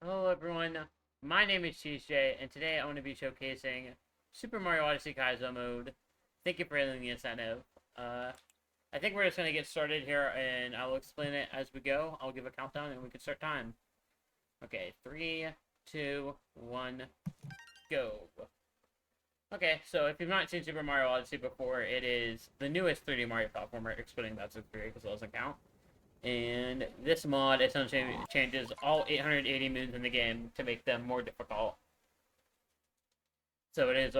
Hello everyone, my name is TJ, and today I'm going to be showcasing Super Mario Odyssey Kaizo mode. Thank you for hitting the incentive. I think we're just going to get started here, and I'll explain it as we go. I'll give a countdown, and we can start time. Okay, 3, 2, 1, go. Okay, so if you've not seen Super Mario Odyssey before, it is the newest 3D Mario platformer, excluding Bowser's Fury because it doesn't count. And this mod essentially changes all 880 moons in the game to make them more difficult. So it is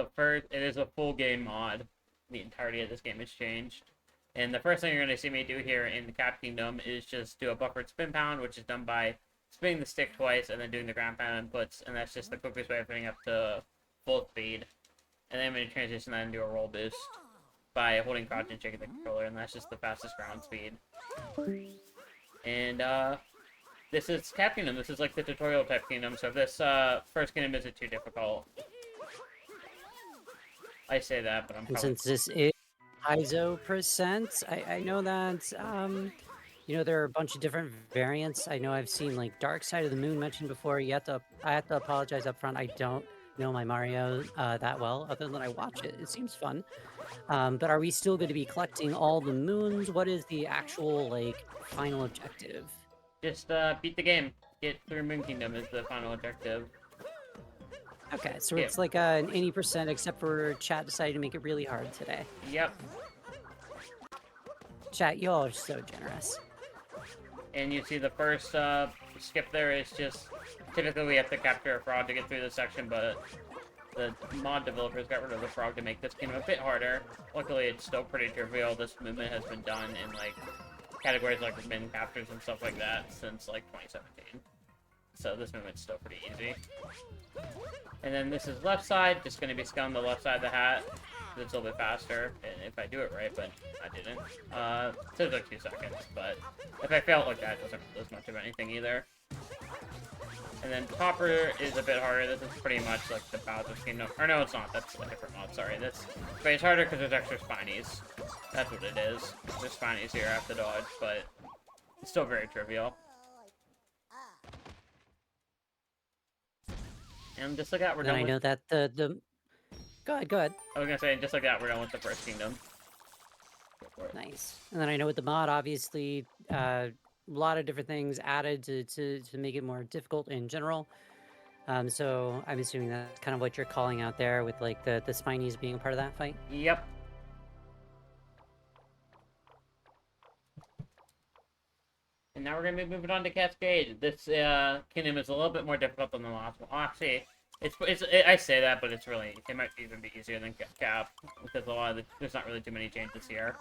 a full game mod. The entirety of this game is changed. And the first thing you're going to see me do here in the Cap Kingdom is just do a buffered spin pound, which is done by spinning the stick twice and then doing the ground pound inputs, and that's just the quickest way of putting up to full speed. And then I'm going to transition that into a roll boost by holding crouch and shaking the controller, and that's just the fastest ground speed. And, this is Cap Kingdom. This is like the tutorial type kingdom, so if this, first kingdom isn't too difficult. I say that, but I'm And probably... since this is Kaizo percent, I know that, there are a bunch of different variants. I know I've seen, like, Dark Side of the Moon mentioned before. I have to apologize up front. I don't know my Mario that well, other than I watch it. It seems fun. But are we still going to be collecting all the moons? What is the actual, like, final objective? Just, beat the game. Get through Moon Kingdom is the final objective. Okay, so Yeah. it's like an 80%, except for chat decided to make it really hard today. Yep. Chat, y'all are so generous. And you see the first, skip there is just... Typically we have to capture a frog to get through this section, but the mod developers got rid of the frog to make this game a bit harder. Luckily, it's still pretty trivial. This movement has been done in, like, categories like min captures and stuff like that since, like, 2017. So this movement's still pretty easy. And then this is left side, just going to be scaling the left side of the hat. It's a little bit faster, and if I do it right, but I didn't. It says like 2 seconds, but if I fail it like that, it doesn't lose much of anything either. And then Popper is a bit harder. This is pretty much like the Bowser's Kingdom. Or no, it's not. That's a different mod. Sorry. But it's harder because there's extra spinies. That's what it is. There's spinies here I have to dodge, but it's still very trivial. And just like that, we're done with... I know that the... Go ahead. I was gonna say, just like that, we're done with the first kingdom. Nice. And then I know with the mod, obviously, a lot of different things added to make it more difficult in general. So I'm assuming that's kind of what you're calling out there with, like, the spinies being a part of that fight? Yep. And now we're gonna be moving on to Cascade. This kingdom is a little bit more difficult than the last one. Actually, I say that, but it might even be easier than Cap because there's not really too many changes here.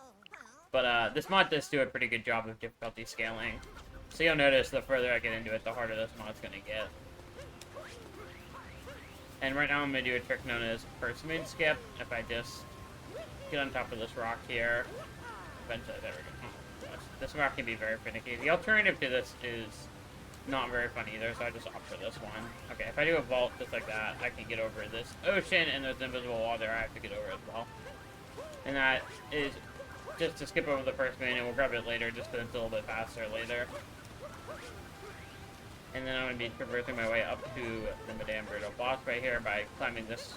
But this mod does do a pretty good job of difficulty scaling. So you'll notice the further I get into it, the harder this mod's gonna get. And right now I'm gonna do a trick known as first moon skip. If I just get on top of this rock here, eventually there we go. Oh, gosh. This rock can be very finicky. The alternative to this is not very fun either, so I just opt for this one. Okay, if I do a vault just like that, I can get over this ocean, and there's an invisible wall there I have to get over as well. And that is just to skip over the first moon, and we'll grab it later, just because it's a little bit faster later. And then I'm going to be traversing my way up to the Madame Brittle boss right here by climbing this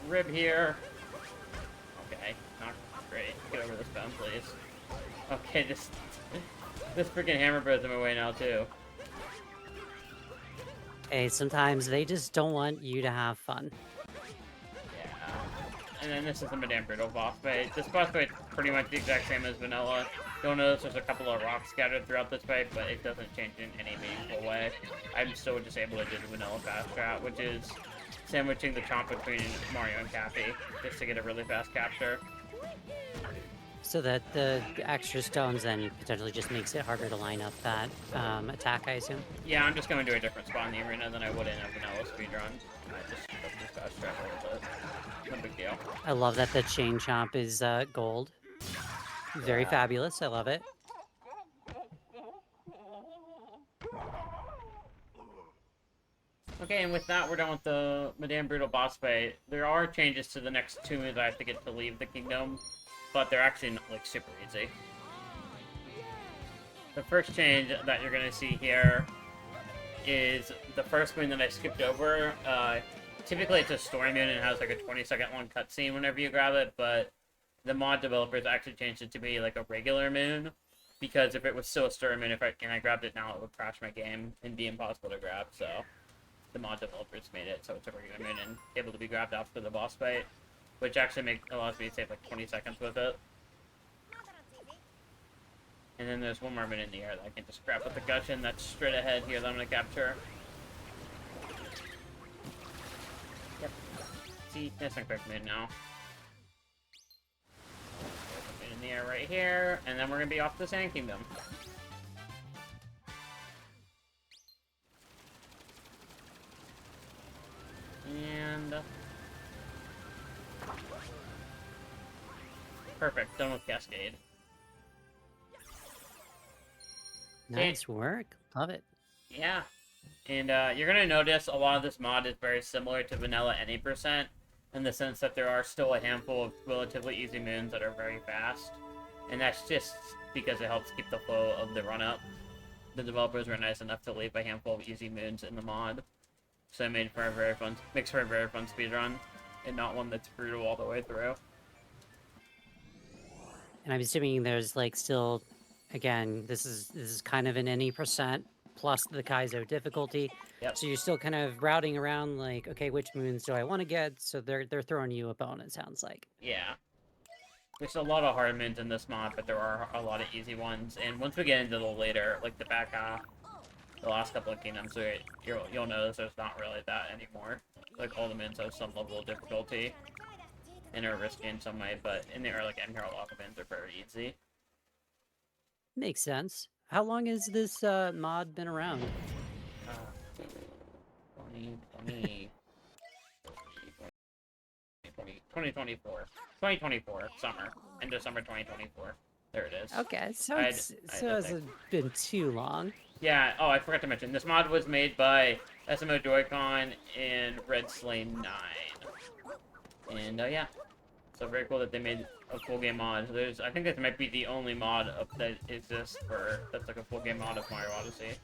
rib here. Okay, not great. Get over this bone, please. Okay, this freaking hammer bro's in my way now, too. Hey, sometimes they just don't want you to have fun. Yeah. And then this is the Madame Brittle boss fight. This boss fight's pretty much the exact same as vanilla. You'll notice there's a couple of rocks scattered throughout this fight, but it doesn't change in any meaningful way. I'm still just able to do the vanilla fast strat, which is sandwiching the chomp between Mario and Cappy, just to get a really fast capture. So that the extra stones then potentially just makes it harder to line up that attack, I assume? Yeah, I'm just going to do a different spot in the arena than I would in a vanilla speedrun. I just fast strat a little bit. No big deal. I love that the chain chomp is gold. Very fabulous. I love it. Okay, and with that, we're done with the Madame Brutal boss fight. There are changes to the next 2 moves I have to get to leave the kingdom, but they're actually not, like, super easy. The first change that you're going to see here is the first moon that I skipped over. Typically it's a story moon and has like a 20-second long cutscene whenever you grab it, but the mod developers actually changed it to be like a regular moon, because if it was still a story moon, and I grabbed it now, it would crash my game and be impossible to grab. So the mod developers made it so it's a regular moon and able to be grabbed after the boss fight, which actually allows me to save like 20 seconds with it. And then there's one more moon in the air that I can just grab with the Gushin that's straight ahead here that I'm gonna capture. Yep. See, that's a quick moon now. Moon in the air right here, and then we're gonna be off to the Sand Kingdom. And perfect, done with Cascade. Nice work. Love it. Yeah. And you're going to notice a lot of this mod is very similar to vanilla any percent, in the sense that there are still a handful of relatively easy moons that are very fast. And that's just because it helps keep the flow of the run-up. The developers were nice enough to leave a handful of easy moons in the mod. So it makes for a very fun speedrun, and not one that's brutal all the way through. And I'm assuming there's like still, again, this is kind of an any percent plus the Kaizo difficulty. Yep. So you're still kind of routing around like, okay, which moons do I want to get? So they're throwing you a bone, it sounds like. Yeah. There's a lot of hard moons in this mod, but there are a lot of easy ones. And once we get into the later, like the back half, the last couple of kingdoms, you'll notice there's not really that anymore. Like all the moons have some level of difficulty and are risky in some way, but in the early game here, a lot of moons are very easy. Makes sense. How long has this mod been around? 2024 summer, end of summer 2024. There it is. Okay, so it hasn't been too long. Yeah. Oh, I forgot to mention this mod was made by SMO Joy-Con and Red Slane 9. And yeah, so very cool that they made a full game mod. I think this might be the only mod that exists that's like a full game mod of Mario Odyssey.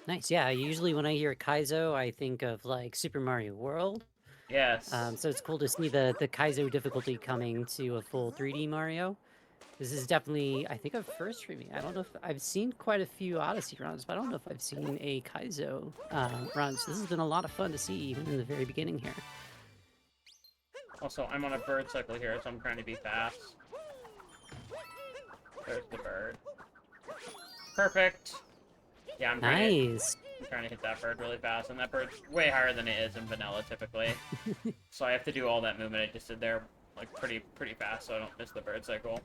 Nice. Yeah, usually when I hear Kaizo, I think of like Super Mario World. Yes. So it's cool to see the Kaizo difficulty coming to a full 3D Mario. This is definitely, I think, a first for me. I don't know if I've seen quite a few Odyssey runs, but I don't know if I've seen a Kaizo run. So this has been a lot of fun to see, even in the very beginning here. Also, I'm on a bird cycle here, so I'm trying to be fast. There's the bird. Perfect. Yeah, I'm trying to hit that bird really fast, and that bird's way higher than it is in vanilla typically. So I have to do all that movement I just did there like pretty fast, so I don't miss the bird cycle.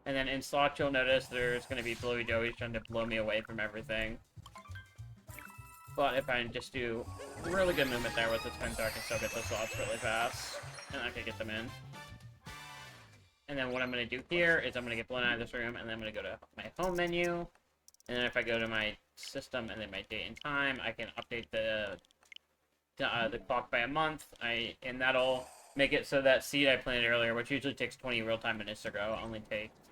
And then in slots, you'll notice there's going to be Blowy Joey's trying to blow me away from everything. But if I just do really good movement there with the spin, so I can still get the slots really fast, and I can get them in. And then what I'm going to do here is I'm going to get blown out of this room, and then I'm going to go to my home menu. And then if I go to my system and then my date and time, I can update the clock by a month. And that'll make it so that seed I planted earlier, which usually takes 20 real-time minutes to grow,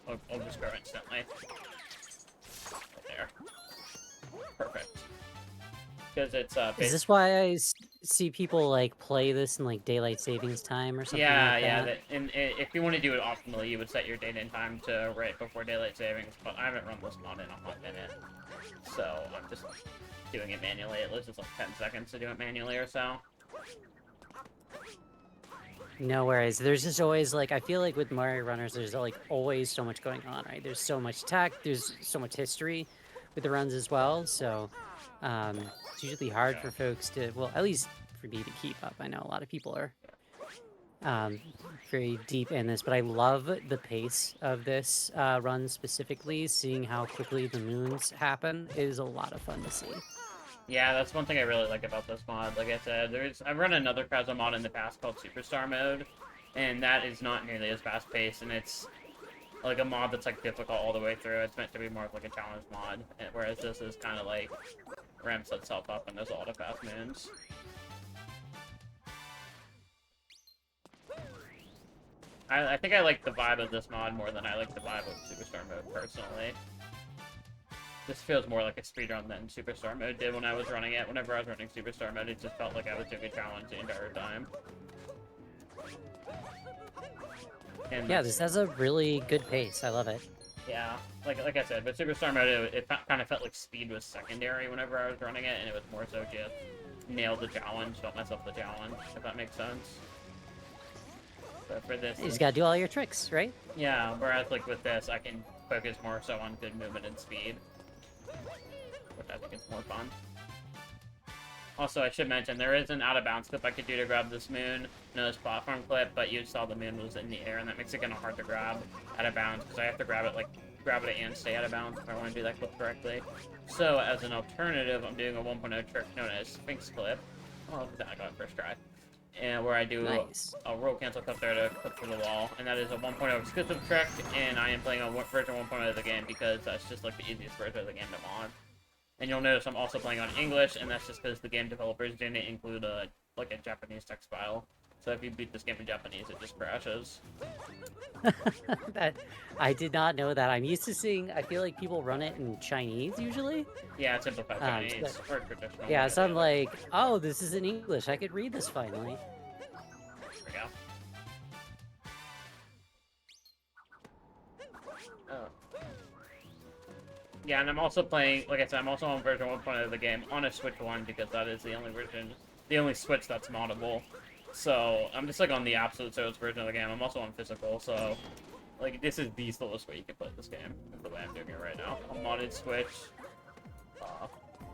will just grow instantly. Right there. Perfect. Because it's Is this why I see people like play this in like daylight savings time or something like that? Yeah. And if you want to do it optimally, you would set your date and time to right before daylight savings. But I haven't run this mod in a hot minute, so I'm just doing it manually. It loses like 10 seconds to do it manually or so. No worries. There's just always like, I feel like with Mario runners, there's like always so much going on, right? There's so much tech, there's so much history with the runs as well. So it's usually hard for folks to, well, at least for me to keep up. I know a lot of people are very deep in this, but I love the pace of this run specifically. Seeing how quickly the moons happen is a lot of fun to see. Yeah, that's one thing I really like about this mod. Like I said, I've run another Kaizo mod in the past called Superstar Mode, and that is not nearly as fast-paced, and it's like a mod that's like difficult all the way through. It's meant to be more of like a challenge mod, whereas this is kind of like ramps itself up and there's a lot of fast moons. I think I like the vibe of this mod more than I like the vibe of Superstar mode, personally. This feels more like a speedrun than Superstar mode did when I was running it. Whenever I was running Superstar mode, it just felt like I was doing a challenge the entire time. And Yeah, this has a really good pace. I love it. yeah, like I said, but Superstar mode, it kind of felt like speed was secondary whenever I was running it, and it was more so just nail the challenge, don't mess up the challenge, if that makes sense. But for this, You just gotta do all your tricks, right? yeah, whereas like with this, I can focus more so on good movement and speed, which I think is more fun. Also, I should mention, there is an out-of-bounds clip I could do to grab this moon. No, this platform clip, but you saw the moon was in the air, and that makes it kind of hard to grab out of bounds, because I have to grab it and stay out of bounds if I want to do that clip correctly. So, as an alternative, I'm doing a 1.0 trick known as Sphinx clip. Oh, look at that, I got it first try. And where I do a roll cancel clip there to clip through the wall, and that is a 1.0 exclusive trick, and I am playing on version 1.0 of the game because that's just like the easiest version of the game to mod. And you'll notice I'm also playing on English, and that's just because the game developers didn't include like a Japanese text file. So if you beat this game in Japanese, it just crashes. That I did not know that. I'm used to seeing. I feel like people run it in Chinese usually. Yeah, it's simplified Chinese or traditional. Yeah, so I'm like, oh, this is in English. I could read this finally. There we go. Oh. Yeah, and I'm also playing, like I said, I'm also on version 1.0 of the game on a Switch 1 because that is the only version, the only Switch that's moddable. So, I'm just like on the absolute slowest version of the game. I'm also on physical, so, like, this is the slowest way you can play this game, is the way I'm doing it right now. On modded Switch,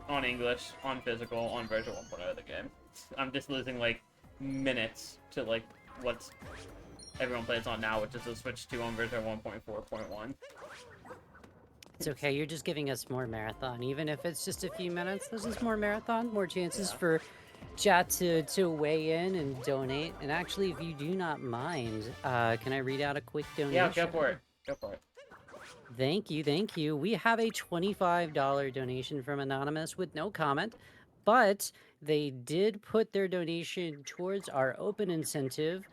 on English, on physical, on version 1.0 of the game. I'm just losing, like, minutes to, like, what's everyone plays on now, which is the Switch 2 on version 1.4.1. It's okay, you're just giving us more marathon. Even if it's just a few minutes, there's just more marathon, more chances for chat to weigh in and donate. And actually, if you do not mind, can I read out a quick donation? Yeah, go for it. Go for it. Thank you, thank you. We have a $25 donation from Anonymous with no comment, but they did put their donation towards our open incentive,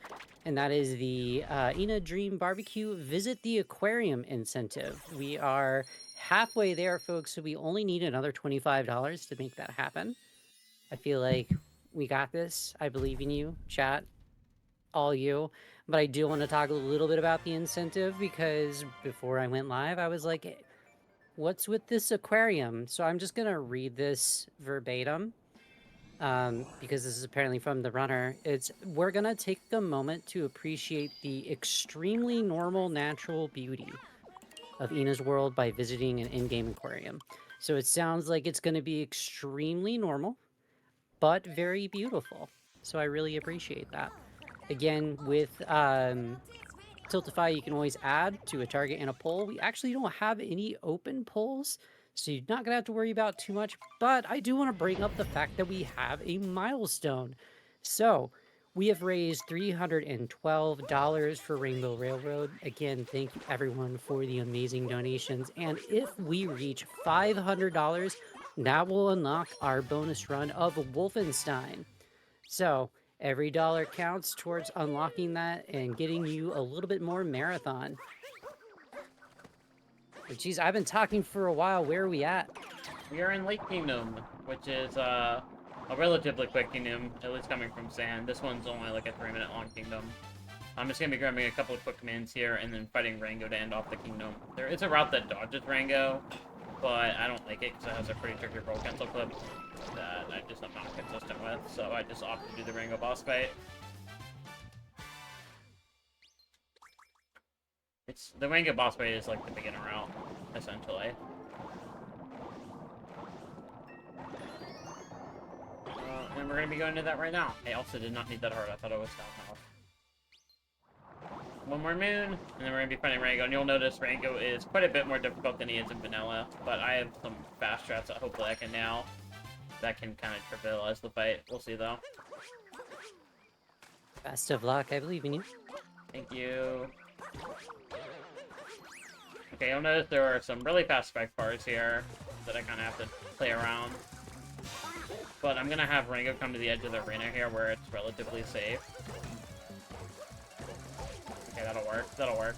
and that is the Ina Dream Barbecue Visit the Aquarium incentive. We are halfway there, folks, so we only need another $25 to make that happen. I feel like we got this. I believe in you, chat, all you. But I do want to talk a little bit about the incentive because before I went live, I was like, what's with this aquarium? So I'm just going to read this verbatim. Because this is apparently from the runner. We're gonna take a moment to appreciate the extremely normal natural beauty of Ina's world by visiting an in-game aquarium. So it sounds like it's gonna be extremely normal, but very beautiful. So I really appreciate that. Again, with Tiltify, you can always add to a target and a poll. We actually don't have any open polls, so you're not gonna have to worry about too much, but I do want to bring up the fact that we have a milestone. So we have raised $312 for Rainbow Railroad. Again, thank you everyone for the amazing donations. And if we reach $500, that will unlock our bonus run of Wolfenstein. So every dollar counts towards unlocking that and getting you a little bit more marathon. Geez, I've been talking for a while. Where are we at? We are in Lake Kingdom, which is a relatively quick kingdom, at least coming from Sand. This one's only like a 3-minute long kingdom. I'm just going to be grabbing a couple of quick commands here and then fighting Rango to end off the kingdom. There is a route that dodges Rango, but I don't like it because it has a pretty tricky roll cancel clip that I just am not consistent with, so I just opted to do the Rango boss fight. The Rango boss fight is like the beginner route, essentially. And we're going to be going into that right now. I also did not need that hard. I thought it was down health. One more moon, and then we're going to be fighting Rango. And you'll notice Rango is quite a bit more difficult than he is in vanilla. But I have some fast strats that hopefully I can now. That can kind of trivialize the fight. We'll see, though. Best of luck. I believe in you. Thank you. Okay, you'll notice there are some really fast spike bars here that I kind of have to play around. But I'm going to have Rango come to the edge of the arena here where it's relatively safe. Okay, that'll work. That'll work.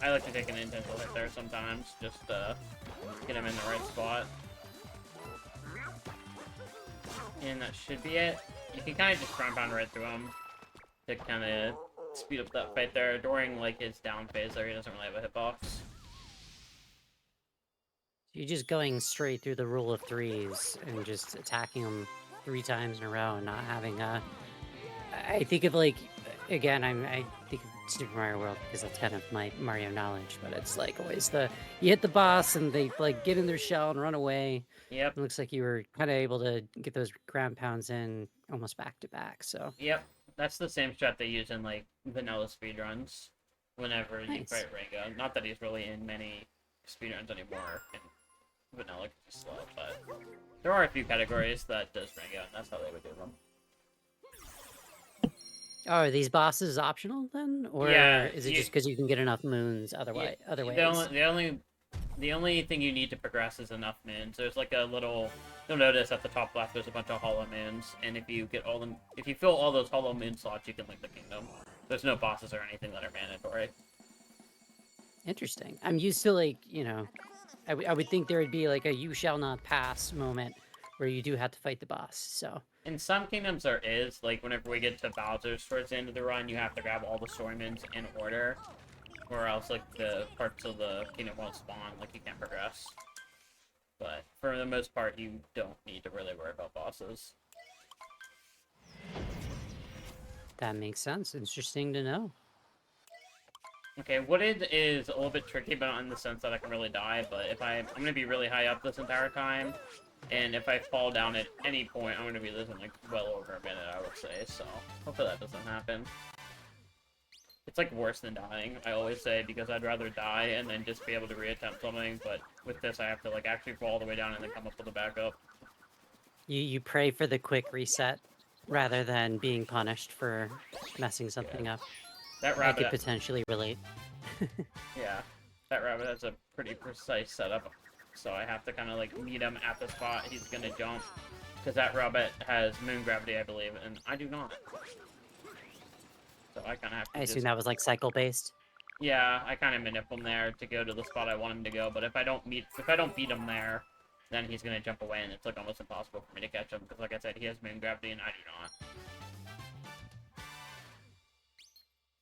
I like to take an intentional hit there sometimes, just to get him in the right spot. And that should be it. You can kind of just ground pound right through him to kind of speed up that fight there. During, like, his down phase there, he doesn't really have a hitbox. You're just going straight through the rule of threes and just attacking them 3 times in a row and not having a... I think of, like, again, I think of Super Mario World because that's kind of my Mario knowledge, but it's like always you hit the boss and they like get in their shell and run away. Yep. It looks like you were kind of able to get those ground pounds in almost back to back, so. Yep. That's the same strat they use in, like, vanilla speedruns whenever you Nice. fight Rego. Not that he's really in many speedruns anymore in vanilla because he's slow, but there are a few categories that does Rego, and that's how they would do them. Oh, are these bosses optional then? Or Yeah, is it just because you can get enough moons other ways? The only thing you need to progress is enough moons. There's like a little... You'll notice at the top left there's a bunch of hollow moons, and if you get all them, if you fill all those hollow moon slots, you can link the kingdom. There's no bosses or anything that are mandatory. Interesting. I'm used to, like, you know, I would think there would be like a you shall not pass moment where you do have to fight the boss, so. In some kingdoms there is, like whenever we get to Bowser's towards the end of the run, you have to grab all the story moons in order, or else like the parts of the kingdom won't spawn, like you can't progress. But for the most part, you don't need to really worry about bosses. That makes sense. Interesting to know. Okay, Wooded is a little bit tricky, but not in the sense that I can really die, but if I'm gonna be really high up this entire time, and if I fall down at any point, I'm gonna be losing like well over a minute, I would say, so hopefully that doesn't happen. It's like worse than dying, I always say, because I'd rather die and then just be able to reattempt something, but with this I have to like actually fall all the way down and then come up with a backup. You pray for the quick reset rather than being punished for messing something up. That I rabbit, could potentially relate. yeah, that rabbit has a pretty precise setup, so I have to kind of like meet him at the spot he's gonna jump, because that rabbit has moon gravity, I believe, and I do not. So I kind of have to I assume that was like cycle based. Yeah, I kind of manip him there to go to the spot I want him to go, but if I don't beat him there, then he's gonna jump away, and it's like almost impossible for me to catch him, because like I said, he has moon gravity and I do not.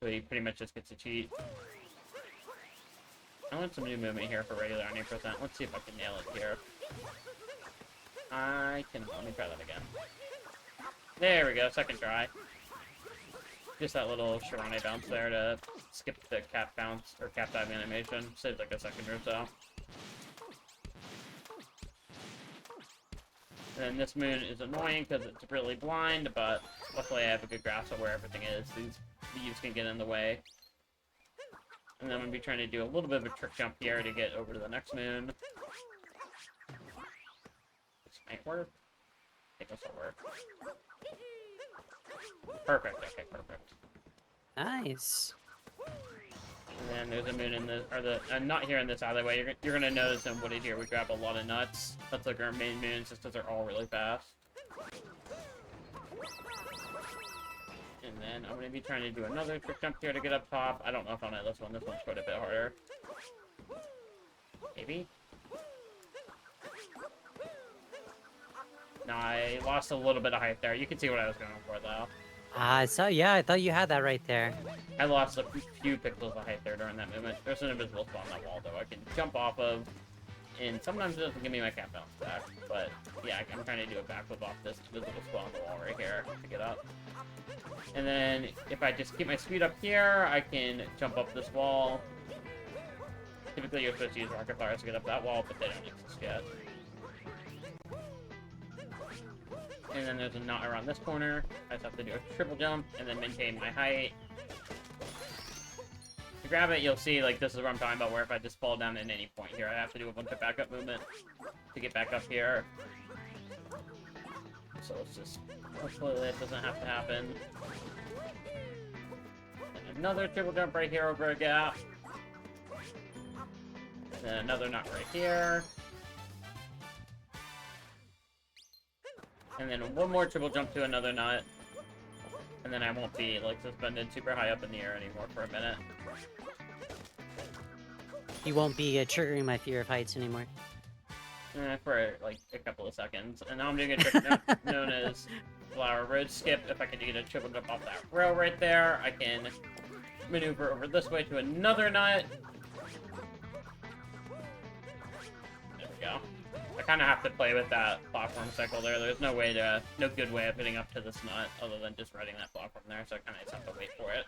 So he pretty much just gets to cheat. I want some new movement here for regular 90%. Let's see if I can nail it here. I can. Let me try that again. There we go, second try. Just that little Shirane bounce there to skip the cap bounce, or cap dive animation. Saves like a second or so. And then this moon is annoying because it's really blind, but luckily I have a good grasp of where everything is. These leaves can get in the way. And then I'm going to be trying to do a little bit of a trick jump here to get over to the next moon. This might work. I think this will work. Perfect, okay, perfect. Nice. And then there's a moon in the, not here in this alleyway. You're gonna notice in Wooded here, we grab a lot of nuts. That's like our main moons, just because they're all really fast. And then I'm gonna be trying to do another trick jump here to get up top. I don't know if I'll know this one. This one's quite a bit harder. Maybe? No, I lost a little bit of height there. You can see what I was going for, though. Yeah, I thought you had that right there. I lost a few pixels of height there during that movement. There's an invisible spot on that wall, though, I can jump off of, and sometimes it doesn't give me my cap bounce back, but yeah, I'm trying to do a backflip off this invisible spot on the wall right here to get up. And then, if I just keep my speed up here, I can jump up this wall. Typically, you're supposed to use rocket fires to get up that wall, but they don't exist yet. And then there's a knot around this corner. I just have to do a triple jump and then maintain my height. To grab it, you'll see, like, this is what I'm talking about, where if I just fall down at any point here, I have to do a bunch of backup movement to get back up here. So let's just, hopefully that doesn't have to happen. And another triple jump right here over a gap. And then another knot right here. And then one more triple jump to another nut. And then I won't be, like, suspended super high up in the air anymore for a minute. You won't be triggering my fear of heights anymore. For, like, a couple of seconds. And now I'm doing a trick known as Flower Road Skip. If I can get a triple jump off that rail right there, I can maneuver over this way to another nut. There we go. I kind of have to play with that platform cycle there. There's no good way of hitting up to this nut other than just riding that platform there, so I kind of just have to wait for it.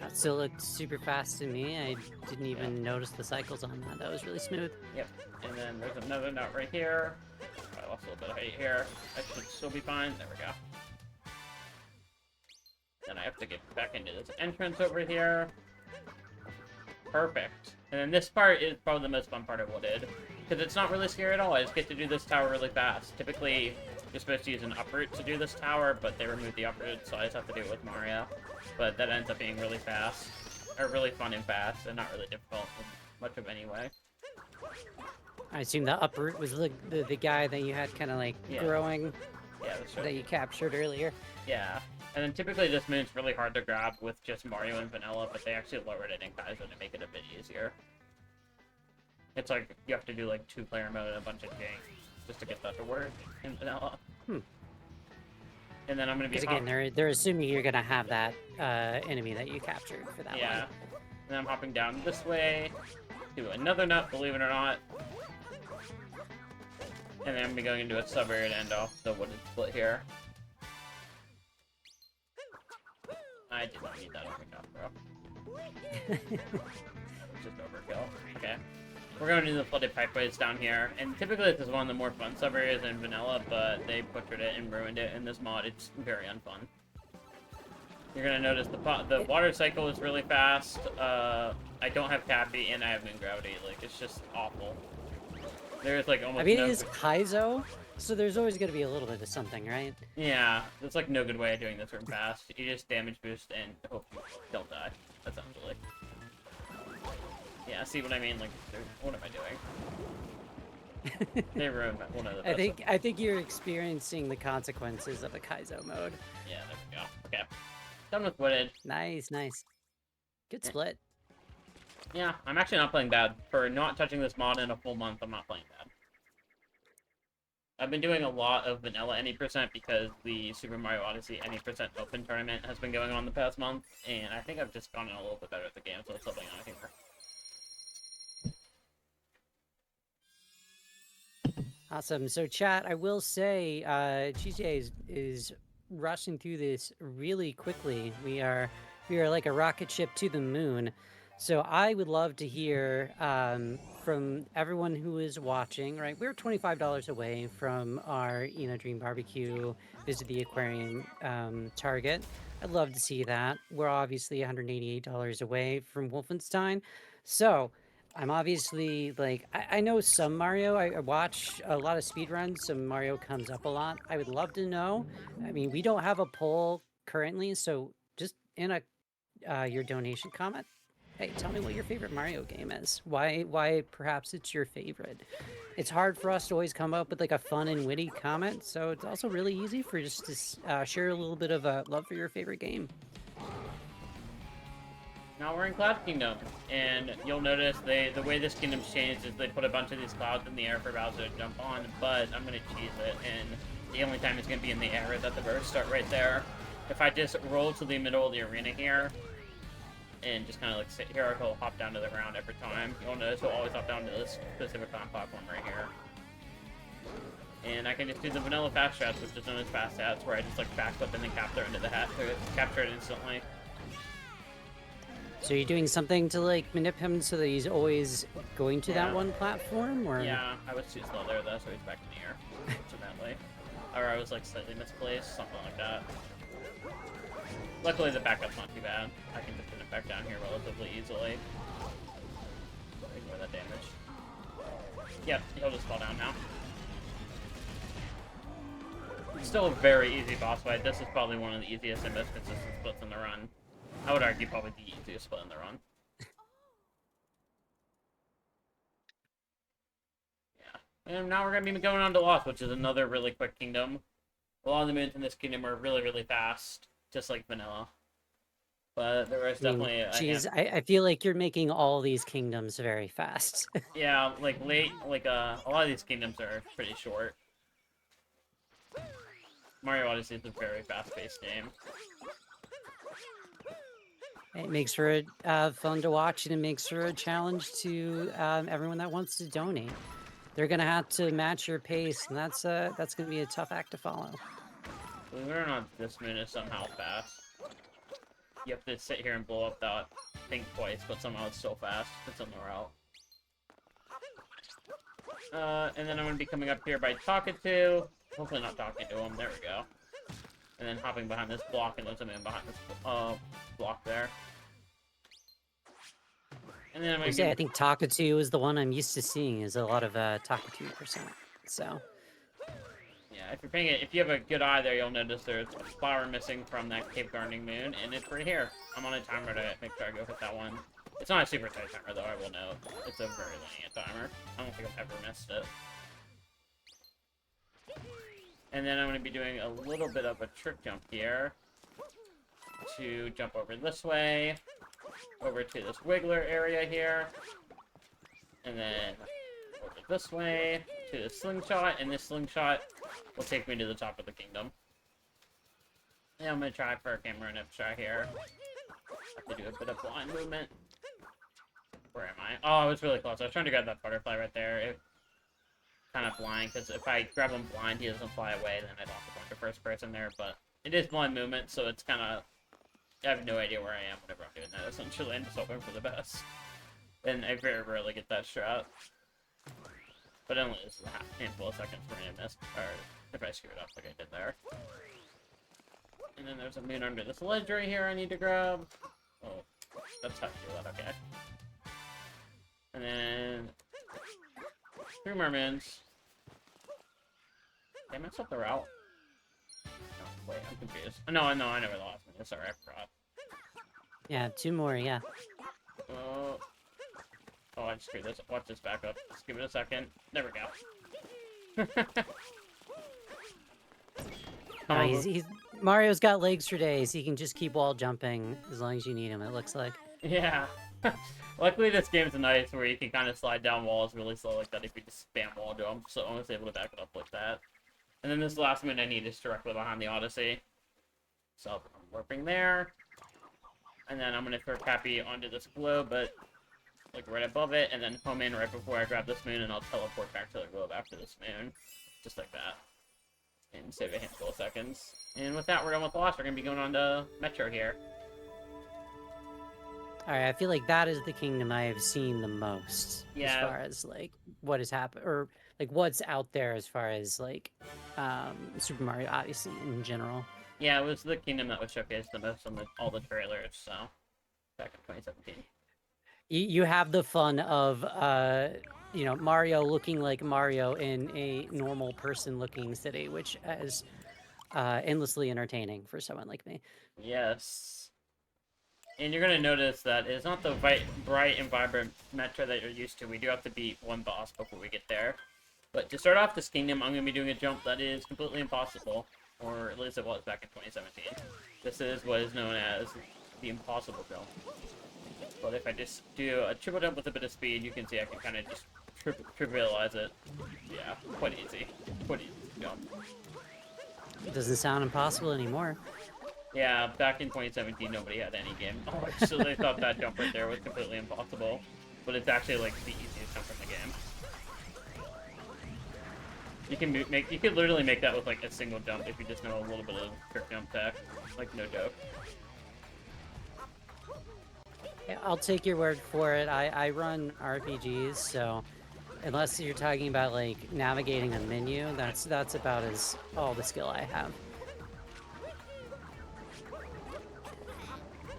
That still looked super fast to me. I didn't even notice the cycles on that. That was really smooth. Yep. And then there's another nut right here. I lost a little bit of height here. I should still be fine. There we go. Then I have to get back into this entrance over here. Perfect. And then this part is probably the most fun part of Wooded, because it's not really scary at all. I just get to do this tower really fast. Typically, you're supposed to use an uproot to do this tower, but they removed the uproot, so I just have to do it with Mario. But that ends up being really fast, or really fun and fast, and not really difficult in much of any way. I assume the uproot was the guy that you had kind of like growing. Yeah, that's right. That you captured earlier. Yeah. And then typically this moon's really hard to grab with just Mario and Vanilla, but they actually lowered it in Kaizo to make it a bit easier. It's like you have to do like 2-player mode and a bunch of jank just to get that to work in Vanilla. And then I'm gonna be again, they're assuming you're gonna have that enemy that you captured for that one. And then I'm hopping down this way to another nut, believe it or not. And then I'm gonna be going into a sub-area to end off the Wooded split here. I did not need that overkill, bro. Just overkill. Okay. We're going to the flooded pipeways down here, and typically this is one of the more fun sub-areas in Vanilla, but they butchered it and ruined it in this mod. It's very unfun. You're gonna notice the water cycle is really fast. I don't have Cappy, and I have Moon Gravity. Like, it's just awful. There's like almost it is Kaizo, so there's always gonna be a little bit of something, right? Yeah, there's like no good way of doing this room fast. You just damage boost and hope you don't die, essentially. Yeah, see what I mean? Like, what am I doing? They ruined one of the best. I think you're experiencing the consequences of the Kaizo mode. Yeah, there we go. Okay. Done with Wooded. Nice. Good split. Yeah, I'm actually not playing bad. For not touching this mod in a full month, I'm not playing bad. I've been doing a lot of Vanilla any percent because the Super Mario Odyssey any percent open tournament has been going on the past month, and I think I've just gotten a little bit better at the game, so it's helping out here. Awesome. So, chat, I will say, GTA is rushing through this really quickly. We are like a rocket ship to the moon. So I would love to hear from everyone who is watching, right? We're $25 away from our Dream Barbecue, visit the aquarium target. I'd love to see that. We're obviously $188 away from Wolfenstein. So I'm obviously, like, I know some Mario. I watch a lot of speedruns, so Mario comes up a lot. I would love to know. I mean, we don't have a poll currently, so just in your donation comment, hey, tell me what your favorite Mario game is. Why perhaps it's your favorite. It's hard for us to always come up with like a fun and witty comment, so it's also really easy for just to share a little bit of love for your favorite game. Now we're in Cloud Kingdom, and you'll notice the way this kingdom's changed is they put a bunch of these clouds in the air for Bowser to jump on, but I'm going to cheese it, and the only time it's going to be in the air is at the very start right there. If I just roll to the middle of the arena here, and just kind of like sit here, he'll hop down to the ground every time. You'll notice he'll always hop down to this specific platform right here. And I can just do the vanilla fast strats, which is known as fast stats, where I just like backflip and then capture into the hat to capture it instantly. So you're doing something to like manip him so that he's always going to that one platform, or? Yeah, I was too slow there though, so he's back in the air, ultimately. Or I was like slightly misplaced, something like that. Luckily the backup's not too bad. I can just put it back down here relatively easily. Ignore that damage. Yep, he'll just fall down now. Still a very easy boss fight. This is probably one of the easiest and most consistent splits in the run. I would argue probably the easiest split in the run. Yeah. And now we're going to be going on to Lost, which is another really quick kingdom. A lot of the moons in this kingdom are really, really fast, just like vanilla. But there was I mean, definitely a geez, I feel like you're making all these kingdoms very fast. yeah, like a lot of these kingdoms are pretty short. Mario Odyssey is a very fast-paced game. It makes for it fun to watch, and it makes for a challenge to everyone that wants to donate. They're gonna have to match your pace, and that's gonna be a tough act to follow. Believe it or not, this moon is somehow fast. You have to sit here and blow up that thing twice, but somehow it's so fast. It's on the route. And then I'm going to be coming up here by talking to... Hopefully not talking to him. There we go. And then hopping behind this block, and there's a man behind this block there. And then I'm going to I think Takatu is the one I'm used to seeing. Is a lot of Takatu percent. So yeah, if you have a good eye there, you'll notice there's a flower missing from that cave gardening moon, and it's right here. I'm on a timer to make sure I go hit that one. It's not a super tight timer, though, I will note. It's a very lenient timer. I don't think I've ever missed it. And then I'm going to be doing a little bit of a trick jump here to jump over this way, over to this wiggler area here, and then over this way to the slingshot, and this slingshot will take me to the top of the kingdom. Yeah, I'm going to try for a camera nip try here. Have to do a bit of blind movement. Where am I? Oh, I was really close. I was trying to grab that butterfly right there. It kind of blind, because if I grab him blind, he doesn't fly away, then I don't have to go into first person there, but it is blind movement, so it's kind of... I have no idea where I am whenever I'm doing that, essentially. I'm just hoping for the best. And I very rarely get that strat. But only just a handful of seconds for me to miss, or if I screw it up like I did there. And then there's a moon under this ledge right here I need to grab. Oh, that's how you do that, okay. And then... 3 more moons. Did I mess up the route? No, wait, I'm confused. Oh, no, I know where the last one is. Sorry, I forgot. yeah, 2 more. Yeah. Oh, I just screwed this. Watch this back up. Just give it a second. There we go. Mario's got legs for days. He can just keep wall jumping as long as you need him. It looks like. Yeah. Luckily, this game's nice where you can kind of slide down walls really slow like that if you just spam wall jump, so I was able to back it up like that. And then this last moon I need is directly behind the Odyssey. So I'm warping there. And then I'm going to throw Cappy onto this globe, but like right above it, and then home in right before I grab this moon, and I'll teleport back to the globe after this moon. Just like that. And save a handful of seconds. And with that, we're done with Lost. We're going to be going on to Metro here. Alright, I feel like that is the kingdom I have seen the most. Yeah. As far as, like, what has happened, or, like, what's out there as far as, like, Super Mario Odyssey in general. Yeah, it was the kingdom that was showcased the most on all the trailers, so... Back in 2017. You have the fun of, you know, Mario looking like Mario in a normal person-looking city, which is endlessly entertaining for someone like me. Yes. And you're going to notice that it's not the bright and vibrant Metro that you're used to. We do have to beat one boss before we get there. But to start off this kingdom, I'm going to be doing a jump that is completely impossible. Or at least it was back in 2017. This is what is known as the impossible jump. But if I just do a triple jump with a bit of speed, you can see I can kind of just trivialize it. Yeah, quite easy. Quite easy to jump. It doesn't sound impossible anymore. Yeah, back in 2017, nobody had any game knowledge, so they thought that jump right there was completely impossible. But it's actually, like, the easiest jump in the game. You could literally make that with, like, a single jump if you just know a little bit of trick jump tech. Like, no joke. I'll take your word for it. I run RPGs, so unless you're talking about, like, navigating a menu, that's about all the skill I have.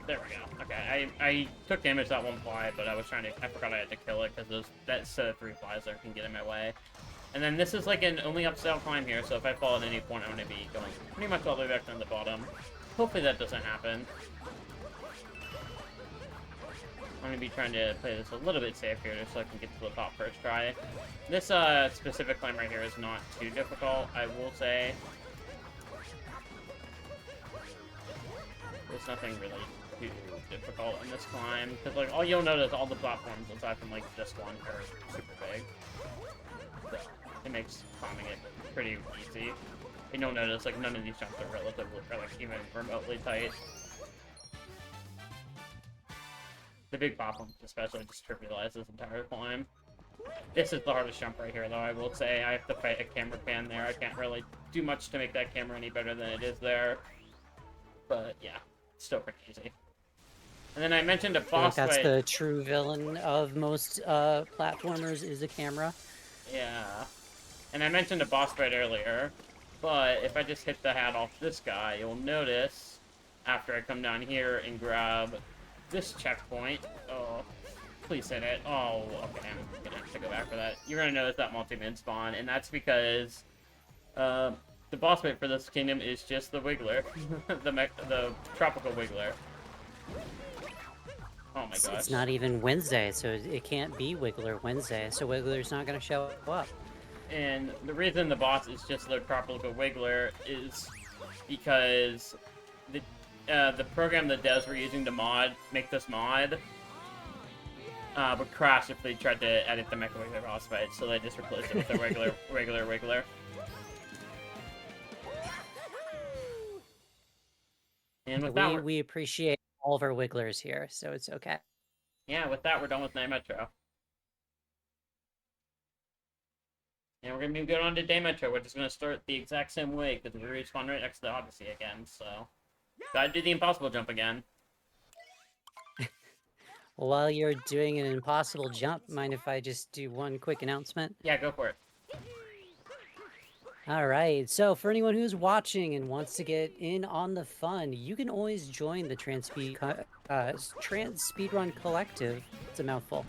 There we go. Okay, I took damage that one fly, but I forgot I had to kill it, because that set of 3 flies there can get in my way. And then this is like an only upside climb here, so if I fall at any point, I'm going to be going pretty much all the way back down the bottom. Hopefully that doesn't happen. I'm going to be trying to play this a little bit safe here, just so I can get to the top first try. This specific climb right here is not too difficult, I will say. There's nothing really too difficult in this climb, because like all you'll notice, all the platforms aside from like this one are super big. So it makes climbing it pretty easy. And you'll notice like none of these jumps are relatively, or like even remotely tight. The big platforms especially just trivialize this entire climb. This is the hardest jump right here, though, I will say. I have to fight a camera pan there. I can't really do much to make that camera any better than it is there. But, yeah, it's still pretty easy. And then I mentioned a boss that's fight. the true villain of most platformers is a camera. Yeah. And I mentioned a boss fight earlier. But if I just hit the hat off this guy, you'll notice, after I come down here and grab this checkpoint... Oh... Please hit it. Oh, okay, I'm gonna have to go back for that. You're gonna notice that multi-moon spawn, and that's because the boss fight for this kingdom is just the Wiggler. the tropical Wiggler. Oh my gosh. It's not even Wednesday, so it can't be Wiggler Wednesday, so Wiggler's not gonna show up. And the reason the boss is just the tropical Wiggler is because the program that devs were using to make this mod would crash if they tried to edit the Mecha Wiggler boss fight, so they just replaced it with the regular Wiggler. And with that, we appreciate all of our Wigglers here, so it's okay. Yeah, with that, we're done with Night Metro. And we're gonna be going on to Day Metro, which is gonna start the exact same way, because we respawn right next to the Odyssey again, so... Gotta do the impossible jump again. While you're doing an impossible jump, mind if I just do one quick announcement? Yeah, go for it. All right, so for anyone who's watching and wants to get in on the fun, you can always join the Trans Speedrun Collective, it's a mouthful,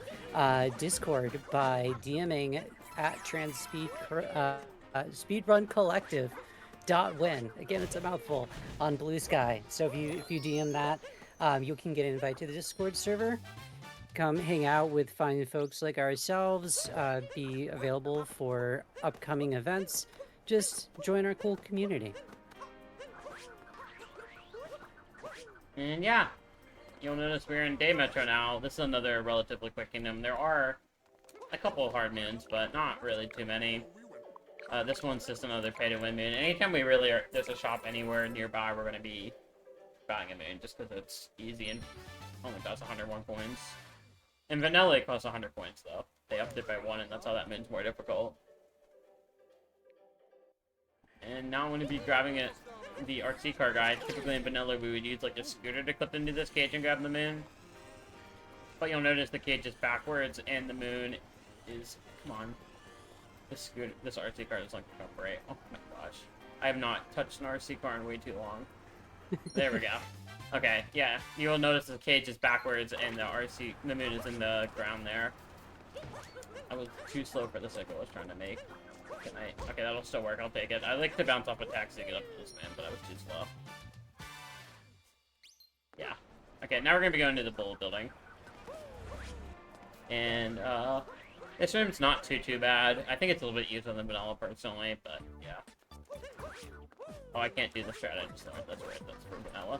Discord by DMing at Speedrun Collective .win. Again, it's a mouthful on Blue Sky. So if you DM that, you can get an invite to the Discord server. Come hang out with fine folks like ourselves, be available for upcoming events. Just join our cool community. And yeah, you'll notice we're in Day Metro now. This is another relatively quick kingdom. There are a couple of hard moons, but not really too many. This one's just another pay-to-win moon. Anytime there's a shop anywhere nearby, we're going to be buying a moon, just because it's easy and only costs 101 coins. In vanilla, it costs 100 coins, though. They upped it by 1, and that's how that moon's more difficult. And now I'm going to be grabbing the RC car guide. Typically in vanilla, we would use like a scooter to clip into this cage and grab the moon. But you'll notice the cage is backwards, and the moon is... Come on. This RC car is like upright. Oh my gosh. I have not touched an RC car in way too long. There we go. Okay, yeah. You'll notice the cage is backwards and the moon is in the ground there. I was too slow for the cycle I was trying to make. Okay, that'll still work. I'll take it. I like to bounce off attacks to get up to this man, but I was too slow. Yeah. Okay, now we're gonna be going to the bullet building. And, this room's not too bad. I think it's a little bit easier than vanilla, personally, but, yeah. Oh, I can't do the strat, I just learned. That's right, that's for vanilla.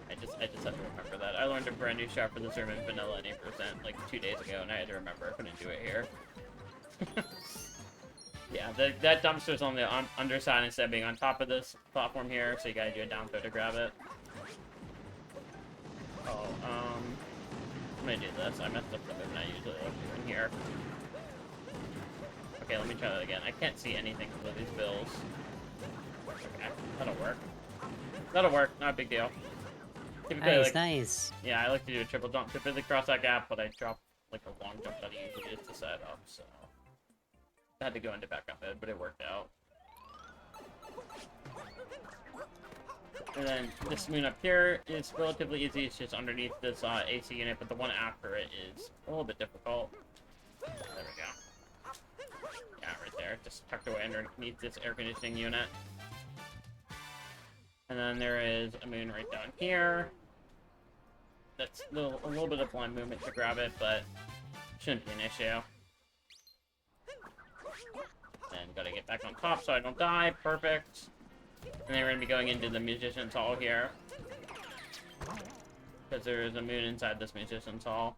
I just have to remember that. I learned a brand new strat for this room in vanilla and 8%, like, 2 days ago, and I had to remember I couldn't do it here. Yeah, that dumpster's on the underside instead of being on top of this platform here, so you gotta do a down throw to grab it. Oh, I'm gonna do this. I messed up the move, and I usually look in here. Okay, let me try that again. I can't see anything through these bills. Okay, that'll work. That'll work, not a big deal. Typically, nice. Yeah, I like to do a triple jump to really cross that gap, but I drop like a long jump that I usually is to set up, so... I had to go into backup mode, but it worked out. And then this moon up here is relatively easy. It's just underneath this AC unit, but the one after it is a little bit difficult. There we go. Yeah, right there. Just tucked away underneath this air conditioning unit. And then there is a moon right down here. That's a little bit of blind movement to grab it, but shouldn't be an issue. And gotta get back on top so I don't die. Perfect. And then we're gonna be going into the Musician's Hall here. Because there is a moon inside this musician's hall.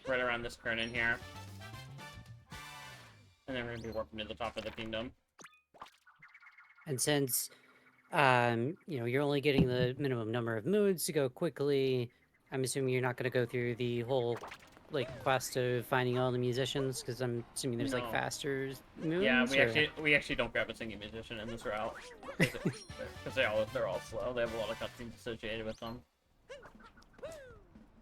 Right around this curtain in here. And then we're going to be warping to the top of the kingdom. And since, you know, you're only getting the minimum number of moons to go quickly, I'm assuming you're not going to go through the whole, like, quest of finding all the musicians, because I'm assuming there's, like, No. faster Yeah, moons, we actually don't grab a singing musician in this route. Because they're all slow. They have a lot of cutscenes associated with them.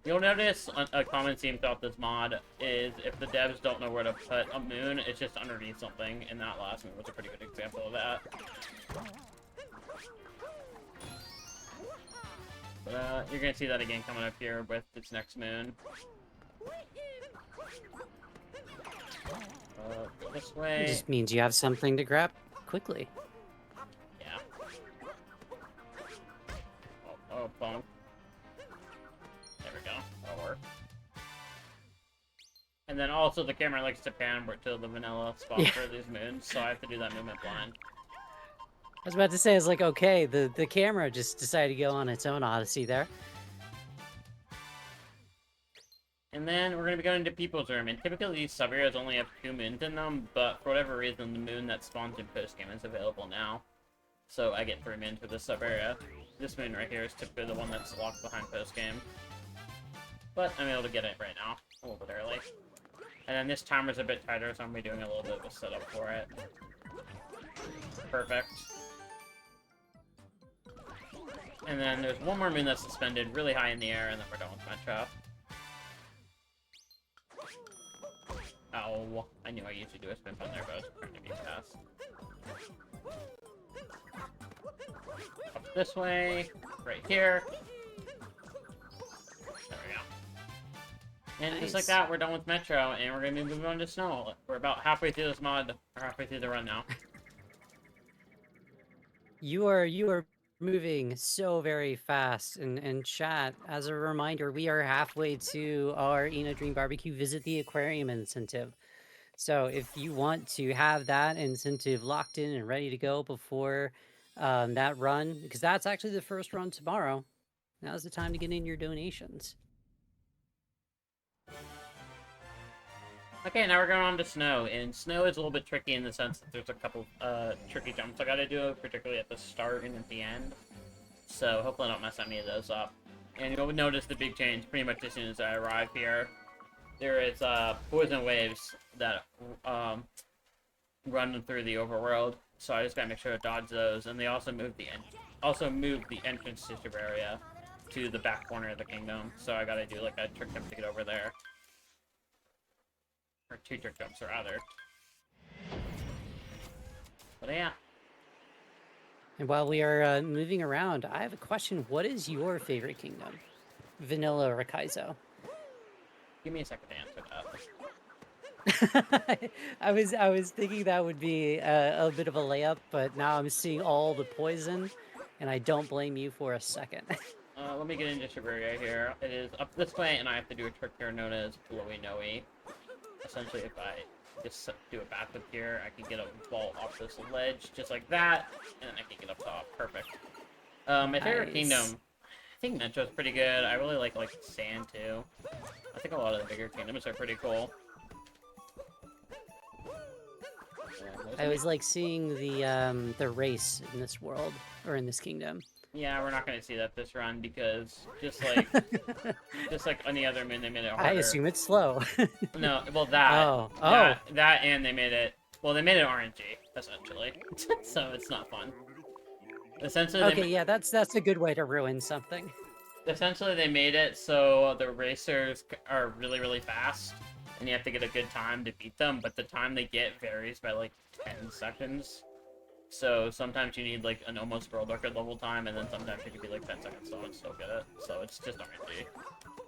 You'll notice a common theme throughout this mod is if the devs don't know where to put a moon, it's just underneath something, and that last moon was a pretty good example of that. But you're gonna see that again coming up here with this next moon. Go this It way. just means you have something to grab quickly. Yeah. Oh, bonk. There we go. That'll work. And then also the camera likes to pan to the vanilla spot for these moons, so I have to do that movement blind. I was about to say, I was like, okay, the camera just decided to go on its own Odyssey there. And then we're going to be going to People's Room, and typically these sub-areas only have 2 moons in them, but for whatever reason, the moon that spawns in post-game is available now. So I get 3 moons for this sub-area. This moon right here is typically the one that's locked behind post-game. But I'm able to get it right now, a little bit early. And then this timer's a bit tighter, so I'm going to be doing a little bit of a setup for it. Perfect. And then there's one more moon that's suspended really high in the air, and then we're done with Metro. Ow. I knew I usually do a spin on there, but I was trying to be fast. Up this way, right here. There we go. And Nice. just like that, we're done with Metro, and we're gonna be moving on to Snow. We're about halfway through this mod, or halfway through the run now. You are moving so very fast, and chat, as a reminder, we are halfway to our Ina Dream Barbecue Visit the Aquarium incentive. So if you want to have that incentive locked in and ready to go before that run, because that's actually the first run tomorrow, now's the time to get in your donations. Okay, now we're going on to Snow, and Snow is a little bit tricky in the sense that there's a couple tricky jumps I gotta do, particularly at the start and at the end. So hopefully I don't mess any of those up. And you'll notice the big change pretty much as soon as I arrive here. There is poison waves that run through the overworld, so I just gotta make sure to dodge those. And they also move the entrance to Shibuya to the back corner of the kingdom, so I gotta do like a trick jump to get over there. Or 2 trick jumps, rather. But yeah. And while we are moving around, I have a question. What is your favorite kingdom? Vanilla or Kaizo? Give me a second to answer that. I was thinking that would be a bit of a layup, but now I'm seeing all the poison, and I don't blame you for a second. Let me get into Shibuya here. It is up this way, and I have to do a trick here known as Blowy Noe. Essentially, if I just do a backflip here, I can get a vault off this ledge, just like that, and then I can get up top. Perfect. My favorite kingdom, I think Metro's pretty good. I really like Sand, too. I think a lot of the bigger kingdoms are pretty cool. I always like seeing the race in this world, or in this kingdom. Yeah, we're not going to see that this run, because just like any other moon, they made it harder. I assume it's slow. No, well, that and they made it RNG, essentially. So it's not fun. Essentially, okay, yeah, that's a good way to ruin something. Essentially, they made it so the racers are really, really fast, and you have to get a good time to beat them, but the time they get varies by, like, 10 seconds. So sometimes you need, like, an almost world record level time, and then sometimes you can be, like, 10 seconds slow and still get it. So it's just RNG.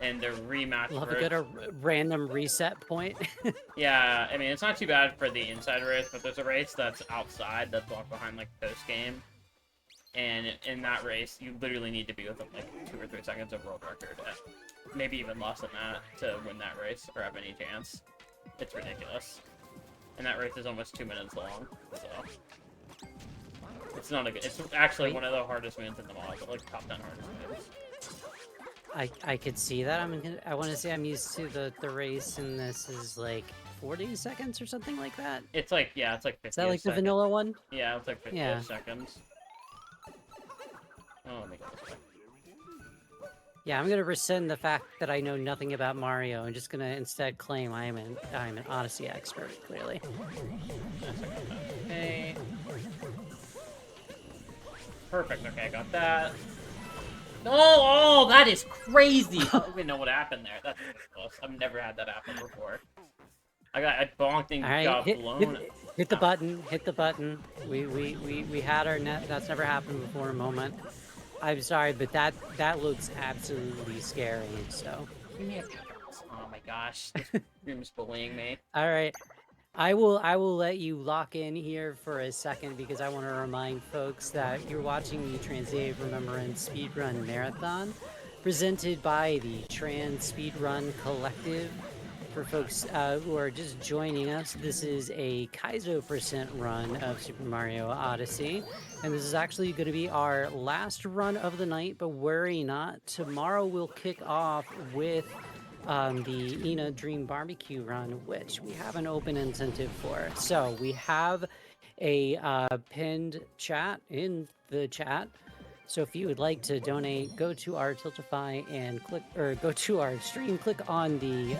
And the rematch Love a good random reset point. Yeah, I mean, it's not too bad for the inside race, but there's a race that's outside that's locked behind, like, post-game. And in that race, you literally need to be within, like, 2 or 3 seconds of world record. Maybe even less than that to win that race or have any chance. It's ridiculous. And that race is almost 2 minutes long, so... It's not a good. It's actually Wait. one of the hardest moons in the mod, like top 10 hardest moons. I could see that. I want to say I'm used to the race, and this is like 40 seconds or something like that. It's like, yeah, it's like 50 Is that like the seconds. vanilla one? Yeah, it's like 50 Yeah. seconds. Oh, let me go this way. Yeah, I'm gonna rescind the fact that I know nothing about Mario and just gonna instead claim I'm an Odyssey expert, clearly. Okay. Perfect, okay, I got that. Oh, that is crazy! I don't even know what happened there. That's ridiculous. I've never had that happen before. I bonked and got blown. Hit the button. Hit the button. We had our net. That's never happened before. A moment. I'm sorry, but that looks absolutely scary. So. Oh my gosh, this room's bullying me. All right. I will let you lock in here for a second because I want to remind folks that you're watching the Transave Remembrance Speedrun Marathon presented by the Trans Speedrun Collective. For folks who are just joining us, this is a Kaizo % run of Super Mario Odyssey, and this is actually going to be our last run of the night, but worry not, tomorrow we'll kick off with the Ina Dream Barbecue Run, which we have an open incentive for. So we have a pinned chat in the chat. So if you would like to donate, go to our Tiltify and click, or go to our stream, click on the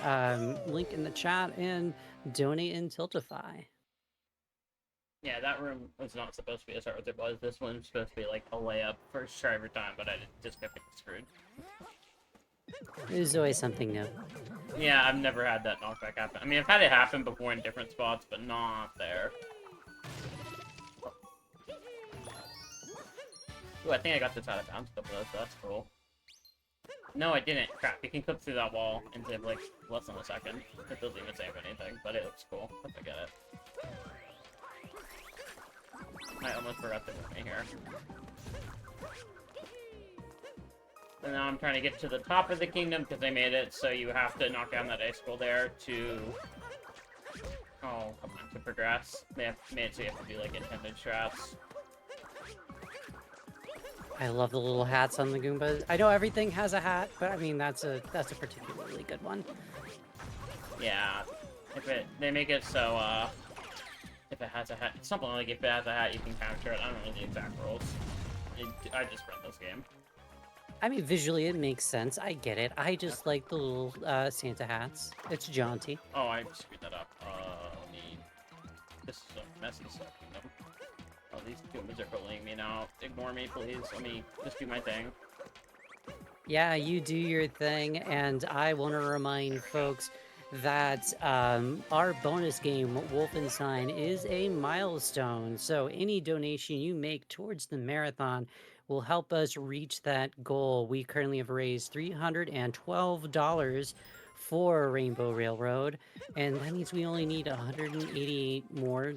link in the chat and donate in Tiltify. Yeah, that room was not supposed to be as hard as it was. This one's supposed to be like a layup first try every time, but I just kept getting screwed. There's always something new. Yeah, I've never had that knockback happen. I mean, I've had it happen before in different spots, but not there. Ooh, I think I got this out of bounds a couple of those, so that's cool. No, I didn't. Crap, you can clip through that wall into, like, less than a second. It doesn't even save anything, but it looks cool. I forget it. I almost forgot to put me here. And now I'm trying to get to the top of the kingdom, because they made it so you have to knock down that icicle there to... Oh, come on, to progress. They have made it so you have to do, like, intended traps. I love the little hats on the Goombas. I know everything has a hat, but I mean that's a particularly good one. Yeah, they make it so if it has a hat, something like if it has a hat you can capture it. I don't know the exact rules. I just read this game. I mean visually it makes sense. I get it. I just like the little Santa hats. It's jaunty. Oh, I screwed that up. This is a messy stuff. Oh, these Goombas are bullying me now. Ignore me, please. Let me just do my thing. Yeah, you do your thing, and I want to remind folks that our bonus game, Wolfenstein, is a milestone. So any donation you make towards the marathon will help us reach that goal. We currently have raised $312 for Rainbow Railroad, and that means we only need $188 more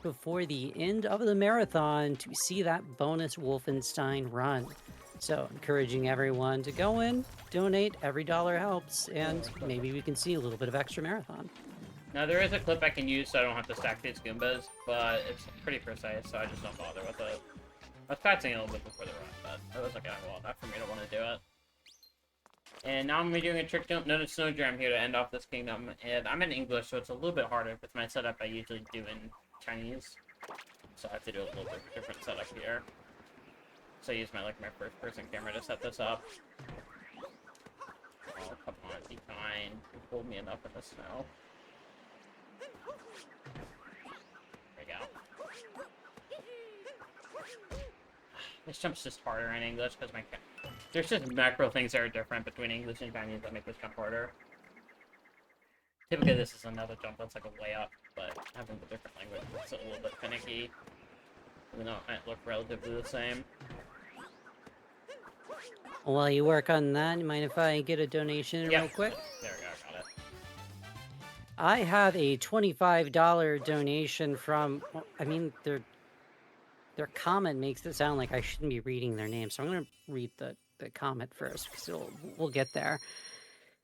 before the end of the marathon to see that bonus Wolfenstein run. So encouraging everyone to go in, donate, every dollar helps, and maybe we can see a little bit of extra marathon. Now there is a clip I can use so I don't have to stack these Goombas, but it's pretty precise, so I just don't bother with it. I was practicing a little bit before the run, but it wasn't gonna go enough for me to want to do it. And now I'm going to be doing a trick jump, noted snow jam here to end off this kingdom. And I'm in English, so it's a little bit harder. With my setup, I usually do in Chinese. So I have to do a little bit different setup here. So I use my first person camera to set this up. Oh, come on, be kind. You pulled me enough in the snow. There we go. This jump's just harder in English because there's just macro things that are different between English and Chinese that make this jump harder. Typically this is another jump that's like a way up, but having the different language makes it a little bit finicky. Even though it might look relatively the same. While you work on that, you mind if I get a donation real quick? There we go, got it. I have a $25 donation from, well, I mean, their comment makes it sound like I shouldn't be reading their name, so I'm going to read the comment first, because we'll get there.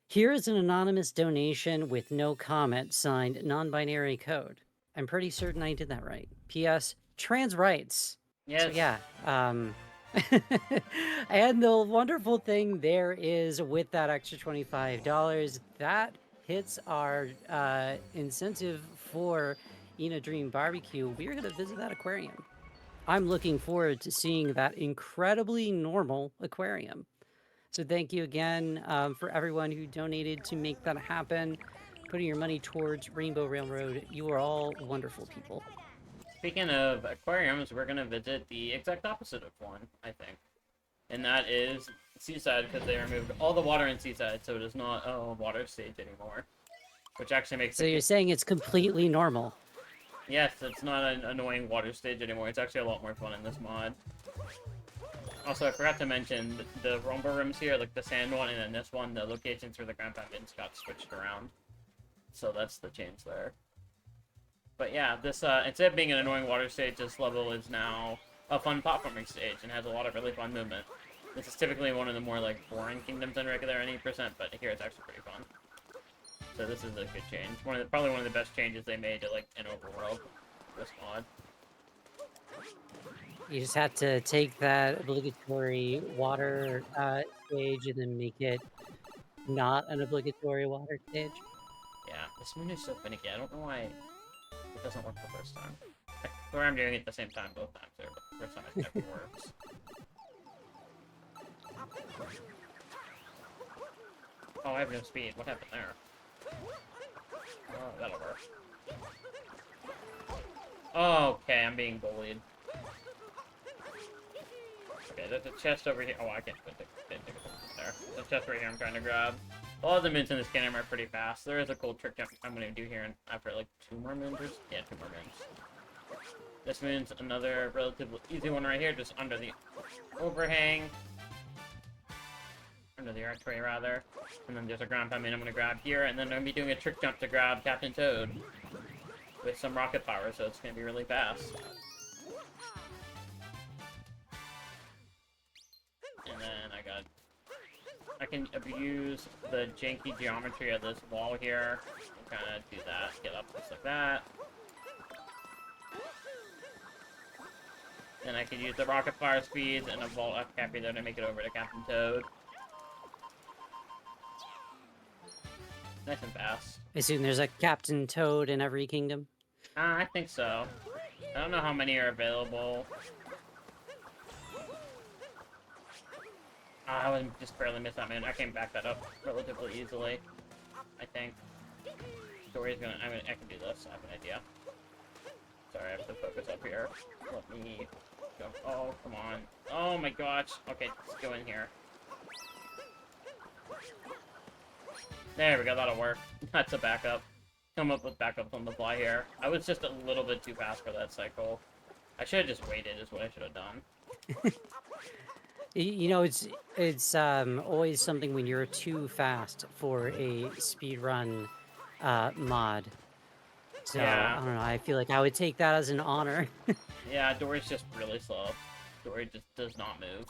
Here is an anonymous donation with no comment, signed non-binary code. I'm pretty certain I did that right. P.S. Trans rights. So Yes. yeah, and the wonderful thing there is with that extra $25, that hits our incentive for Ina Dream Barbecue. We're gonna visit that aquarium. I'm looking forward to seeing that incredibly normal aquarium. So thank you again for everyone who donated to make that happen, putting your money towards Rainbow Railroad. You are all wonderful people. Speaking of aquariums, we're gonna visit the exact opposite of one, I think. And that is Seaside, because they removed all the water in Seaside, so it is not a water stage anymore. Which actually makes So the you're game... saying it's completely normal. Yes, it's not an annoying water stage anymore. It's actually a lot more fun in this mod. Also, I forgot to mention the Rumble rooms here, like the sand one, and then this one, the locations for the Grandpa Mints got switched around. So that's the change there. But yeah, this, instead of being an annoying water stage, this level is now a fun platforming stage and has a lot of really fun movement. This is typically one of the more, like, boring kingdoms in regular 90%, but here it's actually pretty fun. So this is a good change. Probably one of the best changes they made to, like, an overworld, this mod. You just had to take that obligatory water stage and then make it not an obligatory water stage. Yeah, this menu is so finicky. I don't know why it doesn't work the first time. I swear I'm doing it at the same time both times there, but the first time it never works. Oh, I have no speed. What happened there? Oh, that'll work. Okay, I'm being bullied. Okay, there's a chest over here. Oh, I can't put didn't think of it there. There's a chest right here I'm trying to grab. All of the mints in this game are pretty fast. There is a cool trick I'm going to do here after like 2 more mints. Yeah, 2 more mints. This moon's another relatively easy one right here, just under the overhang. Under the archway, rather. And then there's a ground pound min I'm going to grab here, and then I'm going to be doing a trick jump to grab Captain Toad. With some rocket power, so it's going to be really fast. And then I can abuse the janky geometry of this wall here. And kind of do that, get up just like that. Then I can use the rocket fire speeds and a vault up cappy there to make it over to Captain Toad. Nice and fast. I assume there's a Captain Toad in every kingdom. I think so. I don't know how many are available. I would just barely missed that, man. I can back that up relatively easily, I think. Story's gonna... I can do this. I have an idea. Sorry, I have to focus up here. Let me go. Oh, come on. Oh my gosh. Okay, let's go in here. There we go, that'll work. That's a backup. Come up with backups on the fly here. I was just a little bit too fast for that cycle. I should have just waited, is what I should have done. You know, it's always something when you're too fast for a speed run mod. So Yeah. I don't know. I feel like I would take that as an honor. Yeah, Dory's just really slow. Dory just does not move.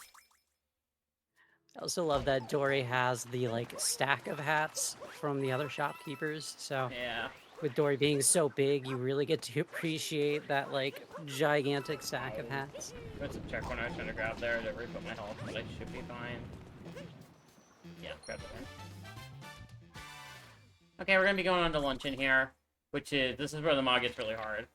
I also love that Dory has the like stack of hats from the other shopkeepers. So Yeah. with Dory being so big, you really get to appreciate that like gigantic stack of hats. That's a check when I was trying to grab there to re-put my health, but I should be fine. Yeah, grab it in. Okay, we're gonna be going on to luncheon here, which is... This is where the mod gets really hard.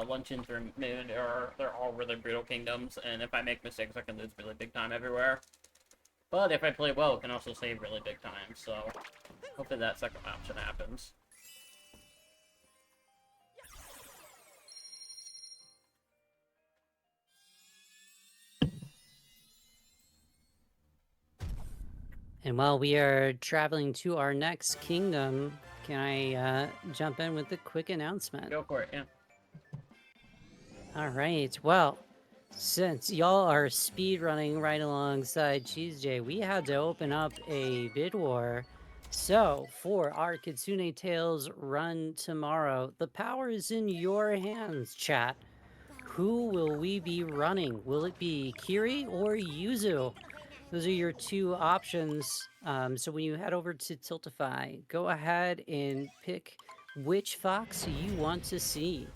Luncheons are moon, they're all really brutal kingdoms, and if I make mistakes, I can lose really big time everywhere. But if I play well, it can also save really big time, so hopefully that second option happens. And while we are traveling to our next kingdom, can I jump in with a quick announcement? Go for it, yeah. All right. Well, since y'all are speed running right alongside Cheese J, we had to open up a bid war. So, for our Kitsune Tales run tomorrow, the power is in your hands, chat. Who will we be running? Will it be Kiri or Yuzu? Those are your 2 options. So when you head over to Tiltify, go ahead and pick which fox you want to see.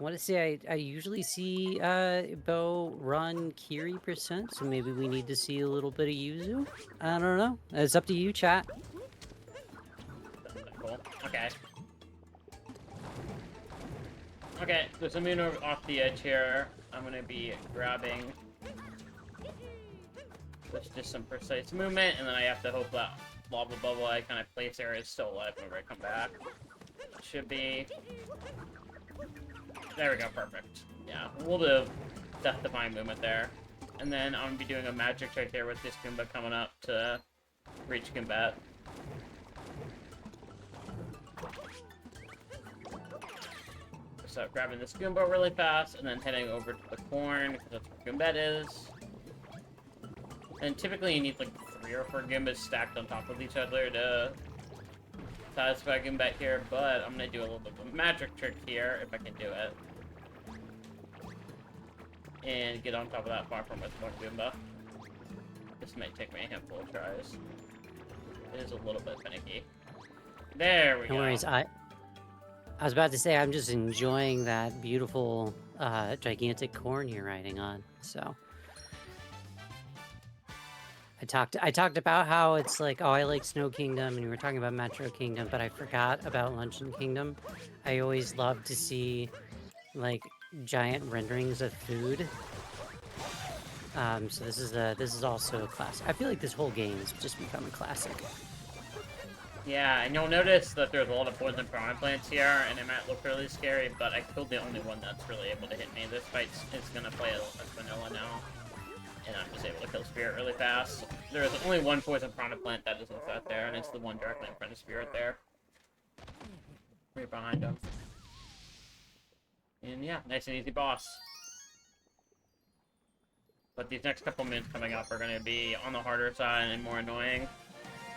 want to say I usually see Bo run Kiri percent, so maybe we need to see a little bit of Yuzu. I don't know. It's up to you, chat. Cool. Okay. Okay, there's a moon off the edge here. I'm gonna be grabbing with just some precise movement, and then I have to hope that lava bubble I kind of place there is still alive whenever I come back. Should be. There we go, perfect. Yeah, we'll do death-defying movement there. And then I'm gonna be doing a magic trick here with this Goomba coming up to reach combat. So grabbing this Goomba really fast, and then heading over to the corn, because that's where Goombet is. And typically you need like 3 or 4 Goombas stacked on top of each other to satisfy Goombet here, but I'm gonna do a little bit of a magic trick here, if I can do it. And get on top of that platform with one Goomba. This might take me a handful of tries. It is a little bit finicky. There we go. No worries, I was about to say, I'm just enjoying that beautiful, gigantic corn you're riding on, so. I talked about how it's like, oh, I like Snow Kingdom, and we were talking about Metro Kingdom, but I forgot about Luncheon Kingdom. I always love to see, like, giant renderings of food. So this is also a classic. I feel like this whole game has just become a classic. Yeah, and you'll notice that there's a lot of poison piranha plants here, and it might look really scary, but I killed the only one that's really able to hit me. This fight is gonna play as vanilla now, and I'm just able to kill Spirit really fast. There's only one poison piranha plant that isn't set there, and it's the one directly in front of Spirit there. Right behind him. And yeah, nice and easy boss. But these next couple moons coming up are going to be on the harder side and more annoying.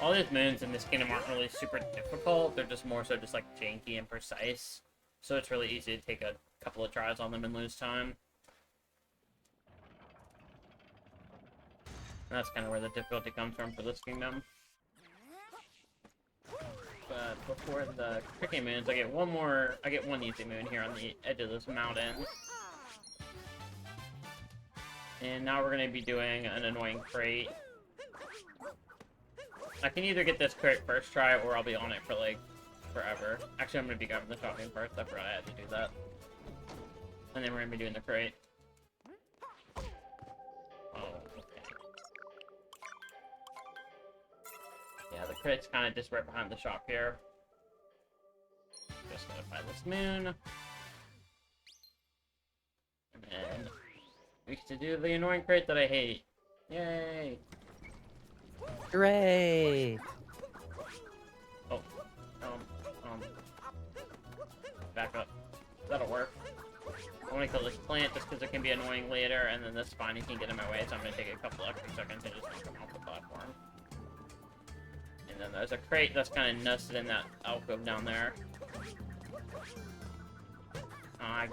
All these moons in this kingdom aren't really super difficult, they're just more so just like janky and precise. So it's really easy to take a couple of tries on them and lose time. And that's kind of where the difficulty comes from for this kingdom. But before the tricky moons, I get one easy moon here on the edge of this mountain. And now we're going to be doing an annoying crate. I can either get this crate first try, or I'll be on it for, like, forever. Actually, I'm going to be grabbing the shotgun first. I forgot I had to do that. And then we're going to be doing the crate. Oh, okay. Yeah, the crate's kind of just right behind the shop here. Just going to find this moon. And then we get to do the annoying crate that I hate. Yay! Hooray! Oh, back up. That'll work. I want to kill this plant just because it can be annoying later, and then this spiny can get in my way, so I'm going to take a couple extra seconds and just knock him off the platform. And then there's a crate that's kind of nested in that alcove down there. I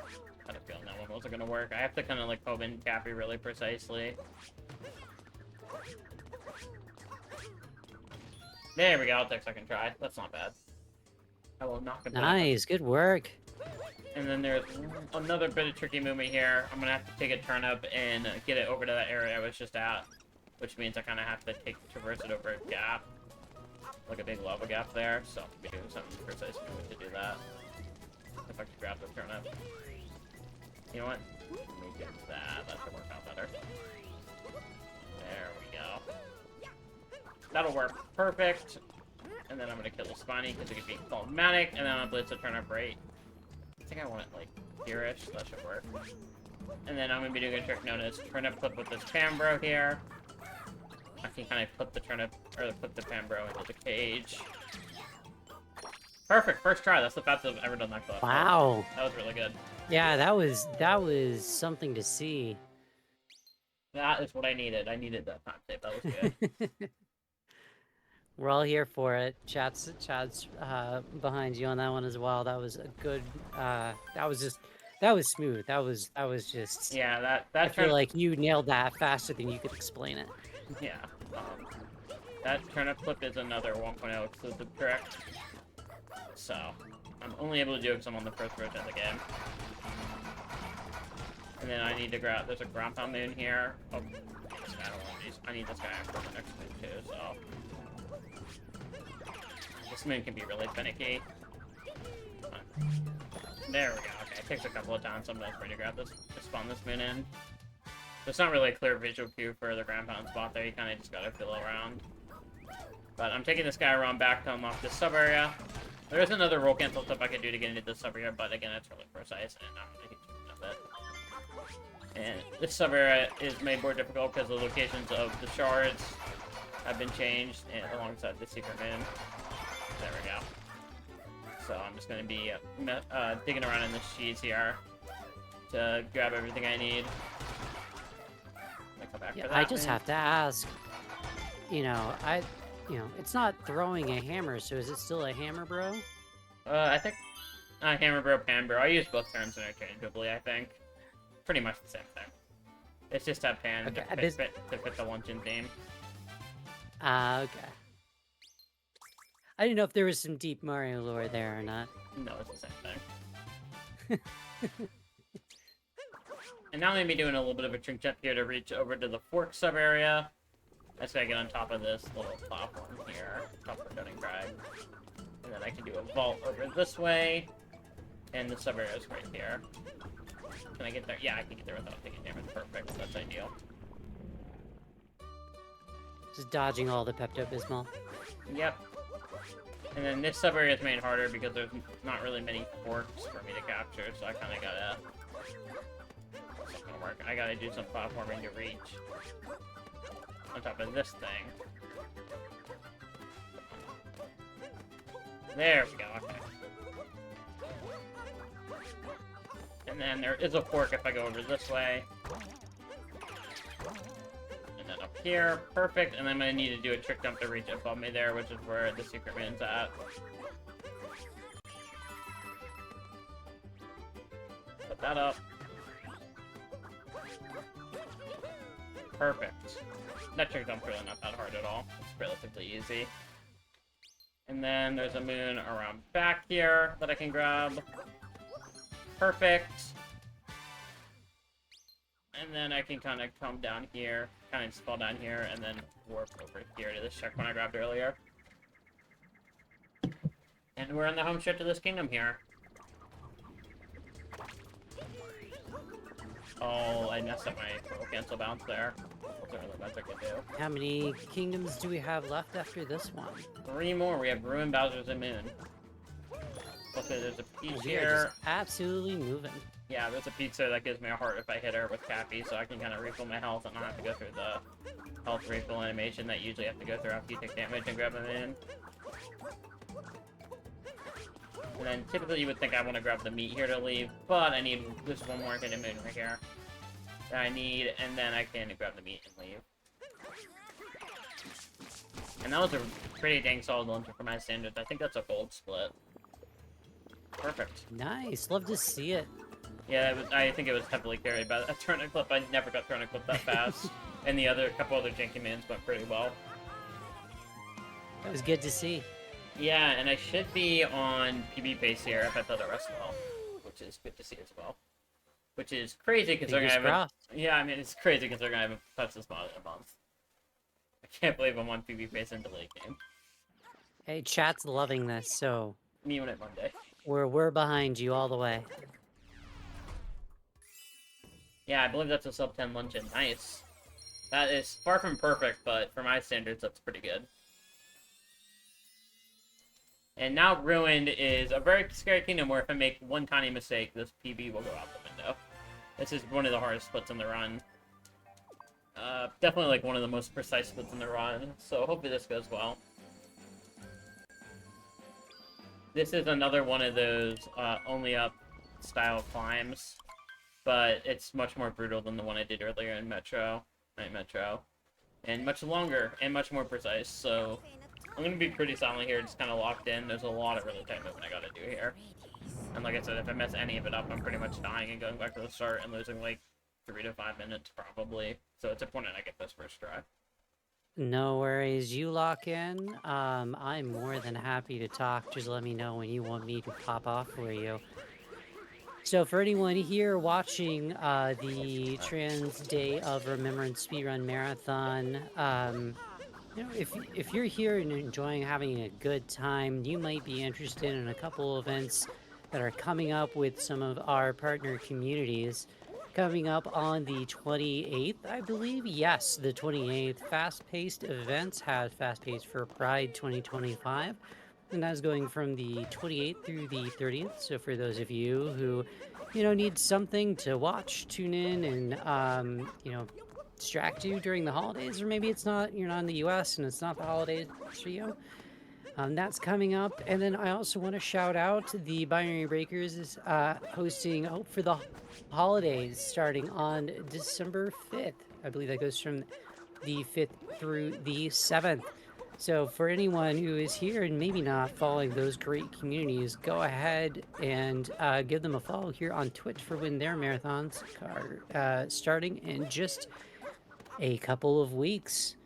had a feeling that one wasn't going to work. I have to kind of like probe in Cappy really precisely. There we go, I'll take second try. That's not bad. I will knock him down. Nice, good work. And then there's another bit of tricky movement here. I'm gonna have to take a turnip and get it over to that area I was just at. Which means I kind of have to traverse it over a gap. Like a big lava gap there. So I'm doing something precise movement to do that. If I could grab the turnip. You know what? Let me get that. That should work out better. There we go. That'll work perfect. And then I'm gonna kill the spiny because it could be problematic. And then I'm gonna blitz the turnip right. I think I want it like here-ish. That should work. And then I'm gonna be doing a trick known as turnip clip with this Pambro here. I can kind of clip the turnip or clip the Pambro into the cage. Perfect, first try. That's the fastest I've ever done that clip. Wow. That was really good. Yeah, that was something to see. That is what I needed. I needed that time tape. That was good. We're all here for it. Chad's behind you on that one as well. That was a good. That was smooth. That was just. Yeah, that I feel like you nailed that faster than you could explain it. Yeah. That turnip clip is another 1.0 exclusive trick. So I'm only able to do it because I'm on the first version of the game. And then I need to grab, there's a ground pound moon here. Oh, this guy, I don't want these. I need this guy for the next moon too, so. This moon can be really finicky. There we go, okay. It takes a couple of times sometimes for me to grab this, to spawn this moon in. There's not really a clear visual cue for the ground pound spot there, you kinda just gotta feel around. But I'm taking this guy around back to unlock this sub-area. There is another roll cancel stuff I can do to get into this sub-area, but again, it's really precise and not really huge of it. And this sub-area is made more difficult because the locations of the shards have been changed alongside the secret moon. There we go. So I'm just going to be digging around in the sheets here to grab everything I need. Come back for that I just have to ask, you know, it's not throwing a hammer, so is it still a hammer, bro? I think hammer bro, pan bro. I use both terms interchangeably, I think. Pretty much the same thing. It's just that pan Okay, to fit the luncheon theme. Okay. I didn't know if there was some deep Mario lore there or not. No, it's the same thing. And now I'm going to be doing a little bit of a trick jump here to reach over to the fork sub-area. I just gotta get on top of this little platform here, top of the gunning crag. And then I can do a vault over this way. And the sub-area is right here. Can I get there? Yeah, I can get there without taking damage. Perfect. That's ideal. Just dodging all the Pepto-Bismol. Yep. And then this sub-area is made harder because there's not really many forks for me to capture, so I kinda gotta... It's not gonna work. I gotta do some platforming to reach on top of this thing. There we go, okay. And then there is a fork if I go over this way. And then up here, perfect. And then I'm gonna need to do a trick jump to reach above me there, which is where the secret man's at. Put that up. Perfect. That trick jump's really not that hard at all. It's relatively easy. And then there's a moon around back here that I can grab. Perfect. And then I can kind of come down here, kind of just fall down here, and then warp over here to this checkpoint I grabbed earlier. And we're in the home stretch of this kingdom here. Oh, I messed up my cancel bounce there. That's really best I could do. How many kingdoms do we have left after this one? 3 more. We have Ruin, Bowser's, and Moon. Okay, there's a peach We are here. just absolutely moving. Yeah, there's a pizza that gives me a heart if I hit her with Cappy, so I can kind of refill my health and not have to go through the health refill animation that you usually have to go through after you take damage and grab them in. And then typically you would think I want to grab the meat here to leave, but I need this one more hidden moon right here that I need, and then I can grab the meat and leave. And that was a pretty dang solid launcher for my standards. I think that's a gold split. Perfect. Nice. Love to see it. Yeah, I think it was heavily carried by a turnip clip. I never got turnip clip that fast. And the couple other janky mans went pretty well. That was good to see. Yeah, and I should be on PB pace here if I play the rest well, which is good to see as well. Which is crazy considering I haven't... Yeah, I mean, it's crazy considering I haven't touched this mod in a month. I can't believe I'm on PB pace into late game. Hey, chat's loving this, so... Me on it Monday. We're behind you all the way. Yeah, I believe that's a sub 10 luncheon. Nice. That is far from perfect, but for my standards, that's pretty good. And now Ruined is a very scary kingdom where if I make one tiny mistake, this PB will go out the window. This is one of the hardest splits in the run. Definitely like one of the most precise splits in the run, so hopefully this goes well. This is another one of those only up style climbs, but it's much more brutal than the one I did earlier in Metro, and much longer and much more precise, so I'm going to be pretty silent here, just kind of locked in. There's a lot of really tight movement I got to do here. And like I said, if I mess any of it up, I'm pretty much dying and going back to the start and losing like 3 to 5 minutes probably. So it's important I get this first try. No worries. You lock in. I'm more than happy to talk. Just let me know when you want me to pop off for you. So for anyone here watching the Trans Day of Remembrance Speedrun Marathon, if you're here and enjoying having a good time, you might be interested in a couple events that are coming up with some of our partner communities. Coming up on the 28th, I believe. Yes, the 28th. Fast-paced events has Fast-paced for Pride 2025. And that's going from the 28th through the 30th. So for those of you who, need something to watch, tune in and, distract you during the holidays, or maybe you're not in the US and it's not the holidays for you. That's coming up. And then I also want to shout out the Binary Breakers is hosting Hope for the Holidays starting on December 5th. I believe that goes from the 5th through the 7th. So for anyone who is here and maybe not following those great communities, go ahead and give them a follow here on Twitch for when their marathons are starting in just a couple of weeks.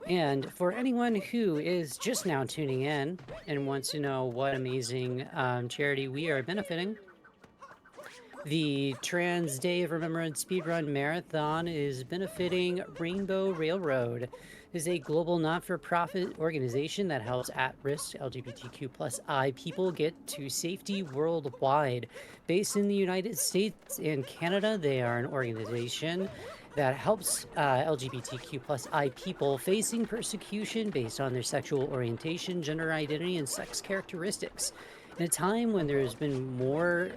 And for anyone who is just now tuning in and wants to know what amazing charity we are benefiting, the Trans Day of Remembrance Speedrun Marathon is benefiting Rainbow Railroad. It is a global not-for-profit organization that helps at-risk LGBTQ+I people get to safety worldwide. Based in the United States and Canada, they are an organization that helps LGBTQ+I people facing persecution based on their sexual orientation, gender identity, and sex characteristics. In a time when there's been more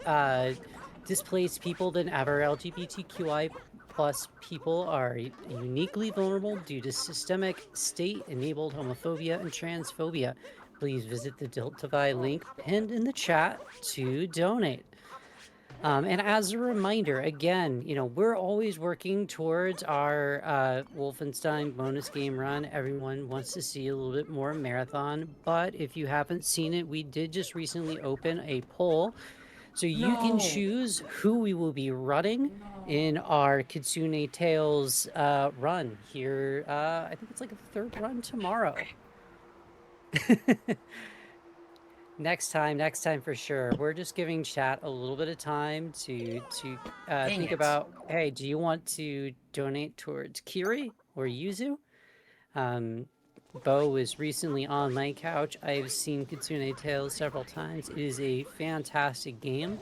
displaced people than ever, LGBTQI plus people are uniquely vulnerable due to systemic state-enabled homophobia and transphobia. Please visit the Deltavy link pinned in the chat to donate. And as a reminder, again, we're always working towards our Wolfenstein bonus game run. Everyone wants to see a little bit more marathon, but if you haven't seen it, we did just recently open a poll. So you can choose who we will be running in our Kitsune Tales run here. I think it's like a third run tomorrow. Next time for sure. We're just giving chat a little bit of time to think about, hey, do you want to donate towards Kiri or Yuzu? Bo was recently on my couch. I've seen Kitsune Tales several times. It is a fantastic game.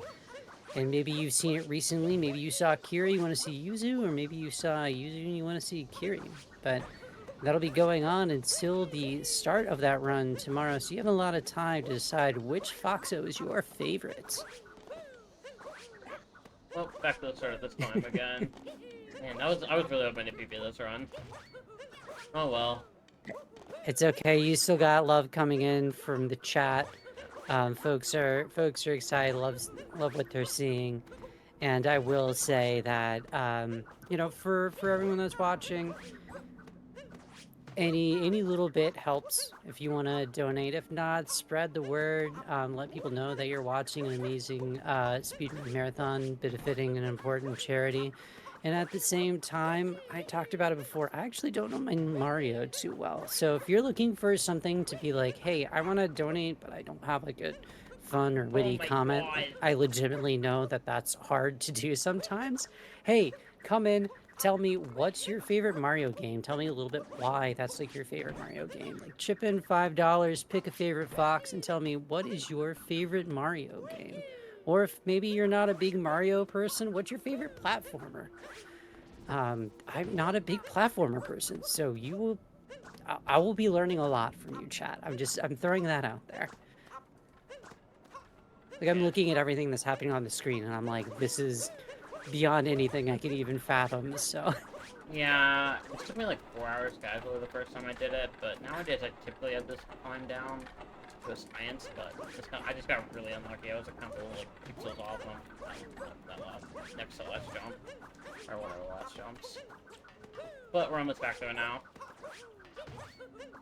And maybe you've seen it recently. Maybe you saw Kiri, you want to see Yuzu, or maybe you saw Yuzu and you want to see Kiri. But that'll be going on until the start of that run tomorrow, so you have a lot of time to decide which Foxo is your favorite. Well, back to the start of this time again. Man, I was really hoping to PB this run. Oh well. It's okay. You still got love coming in from the chat. Folks are excited. Love what they're seeing, and I will say that for everyone that's watching, any little bit helps if you want to donate. If not, spread the word. Let people know that you're watching an amazing speedrun marathon benefiting an important charity. And at the same time, I talked about it before, I actually don't know my Mario too well. So if you're looking for something to be like, hey, I want to donate, but I don't have like a fun or witty comment, like, I legitimately know that that's hard to do sometimes. Hey, come in, tell me what's your favorite Mario game. Tell me a little bit why that's like your favorite Mario game. Like chip in $5, pick a favorite Fox, and tell me what is your favorite Mario game. Or if maybe you're not a big Mario person, what's your favorite platformer? I'm not a big platformer person, so I will be learning a lot from you, chat. I'm throwing that out there. Like, I'm looking at everything that's happening on the screen, and I'm like, this is beyond anything I could even fathom, so. Yeah, it took me like 4 hours casually the first time I did it, but nowadays I typically have this climb down to a science, but I just got really unlucky. I was a couple like pixels off on that next to last jump, or one of the last jumps. But we're almost back to it now.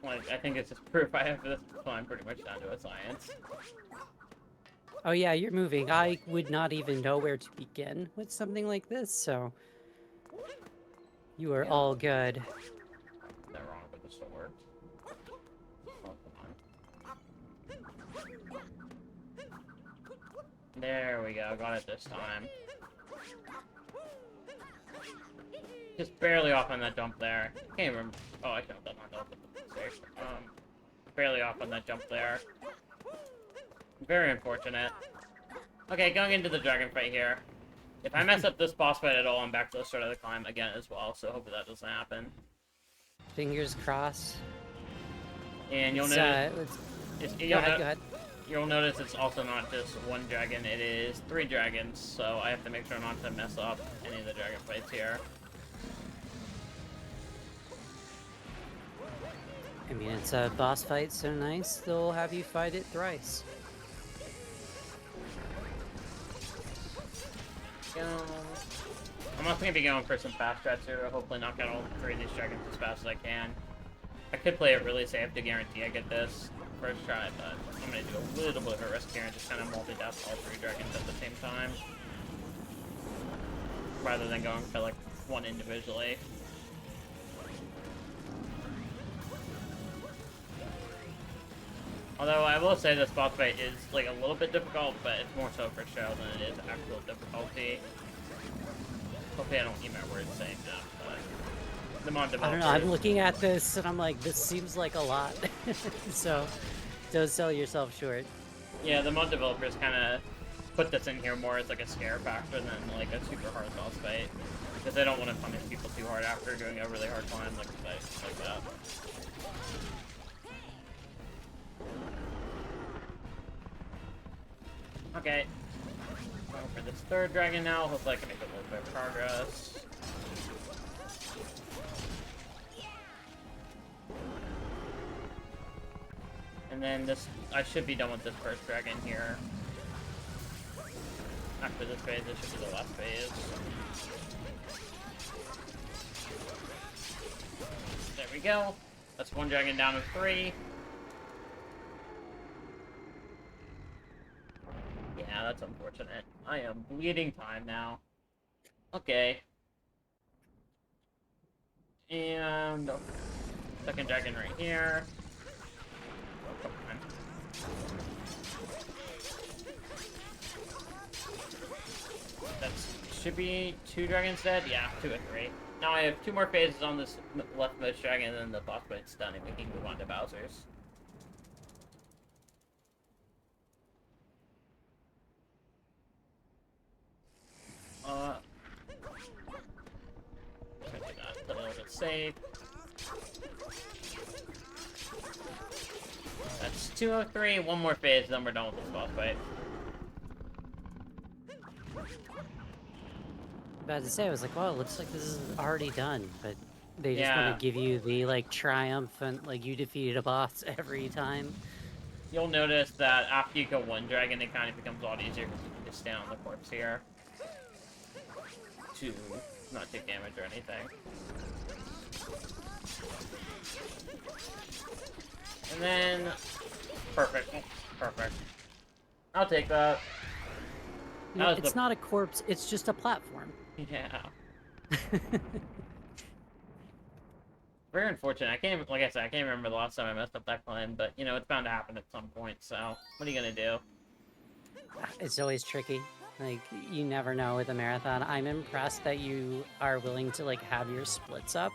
Like, I think it's just proof I have this climb pretty much down to a science. Oh yeah, you're moving. I would not even know where to begin with something like this, so you are all good. That wrong with the sword. Oh, come on. There we go, got it this time. Just barely off on that jump there. Can't even remember. Oh, I jumped up on that. Barely off on that jump there. Very unfortunate. Okay, going into the dragon fight here. If I mess up this boss fight at all, I'm back to the start of the climb again as well, so hopefully that doesn't happen. Fingers crossed. And you'll notice... Go ahead. You'll notice it's also not just one dragon, it is 3 dragons, so I have to make sure not to mess up any of the dragon fights here. I mean, it's a boss fight so nice, they'll have you fight it thrice. I'm also going to be going for some fast strats here, hopefully knock out all 3 of these dragons as fast as I can. I could play it really safe to guarantee I get this first try, but I'm going to do a little bit of a risk here and just kind of multitask all 3 dragons at the same time. Rather than going for like one individually. Although I will say this boss fight is like a little bit difficult, but it's more so for show than it is actual difficulty. Hopefully I don't eat my words saying that, but the mod developers... I don't know, I'm looking at this and I'm like, this seems like a lot. So, don't sell yourself short. Yeah, the mod developers kind of put this in here more as like a scare factor than like a super hard boss fight. Because they don't want to punish people too hard after doing a really hard climb like that. Okay. Going for this 3rd dragon now. Hopefully I can make a little bit of progress. And then this, I should be done with this 1st dragon here. After this phase, this should be the last phase. There we go. That's 1 dragon down to 3. Yeah, that's unfortunate. I am bleeding time now. Okay. And... 2nd dragon right here. Oh, come on. That should be 2 dragons dead? Yeah, 2 and 3. Now I have 2 more phases on this leftmost dragon, and then the boss fight's done, and we can move on to Bowser's. A little bit safe. That's 2 of 3, 1 more phase, then we're done with this boss fight. About to say, I was like, well, it looks like this is already done, but they just Yeah. want to give you the, like, triumphant, like, you defeated a boss every time. You'll notice that after you kill 1 dragon, it kind of becomes a lot easier because you can just stand on the corpse here to not take damage or anything. And then... Perfect. Oh, perfect. I'll take that. No, it's not a corpse, it's just a platform. Yeah. Very unfortunate. I can't, like I said, I can't remember the last time I messed up that climb, but, you know, it's bound to happen at some point, so what are you gonna do? It's always tricky. Like, you never know with a marathon. I'm impressed that you are willing to, like, have your splits up.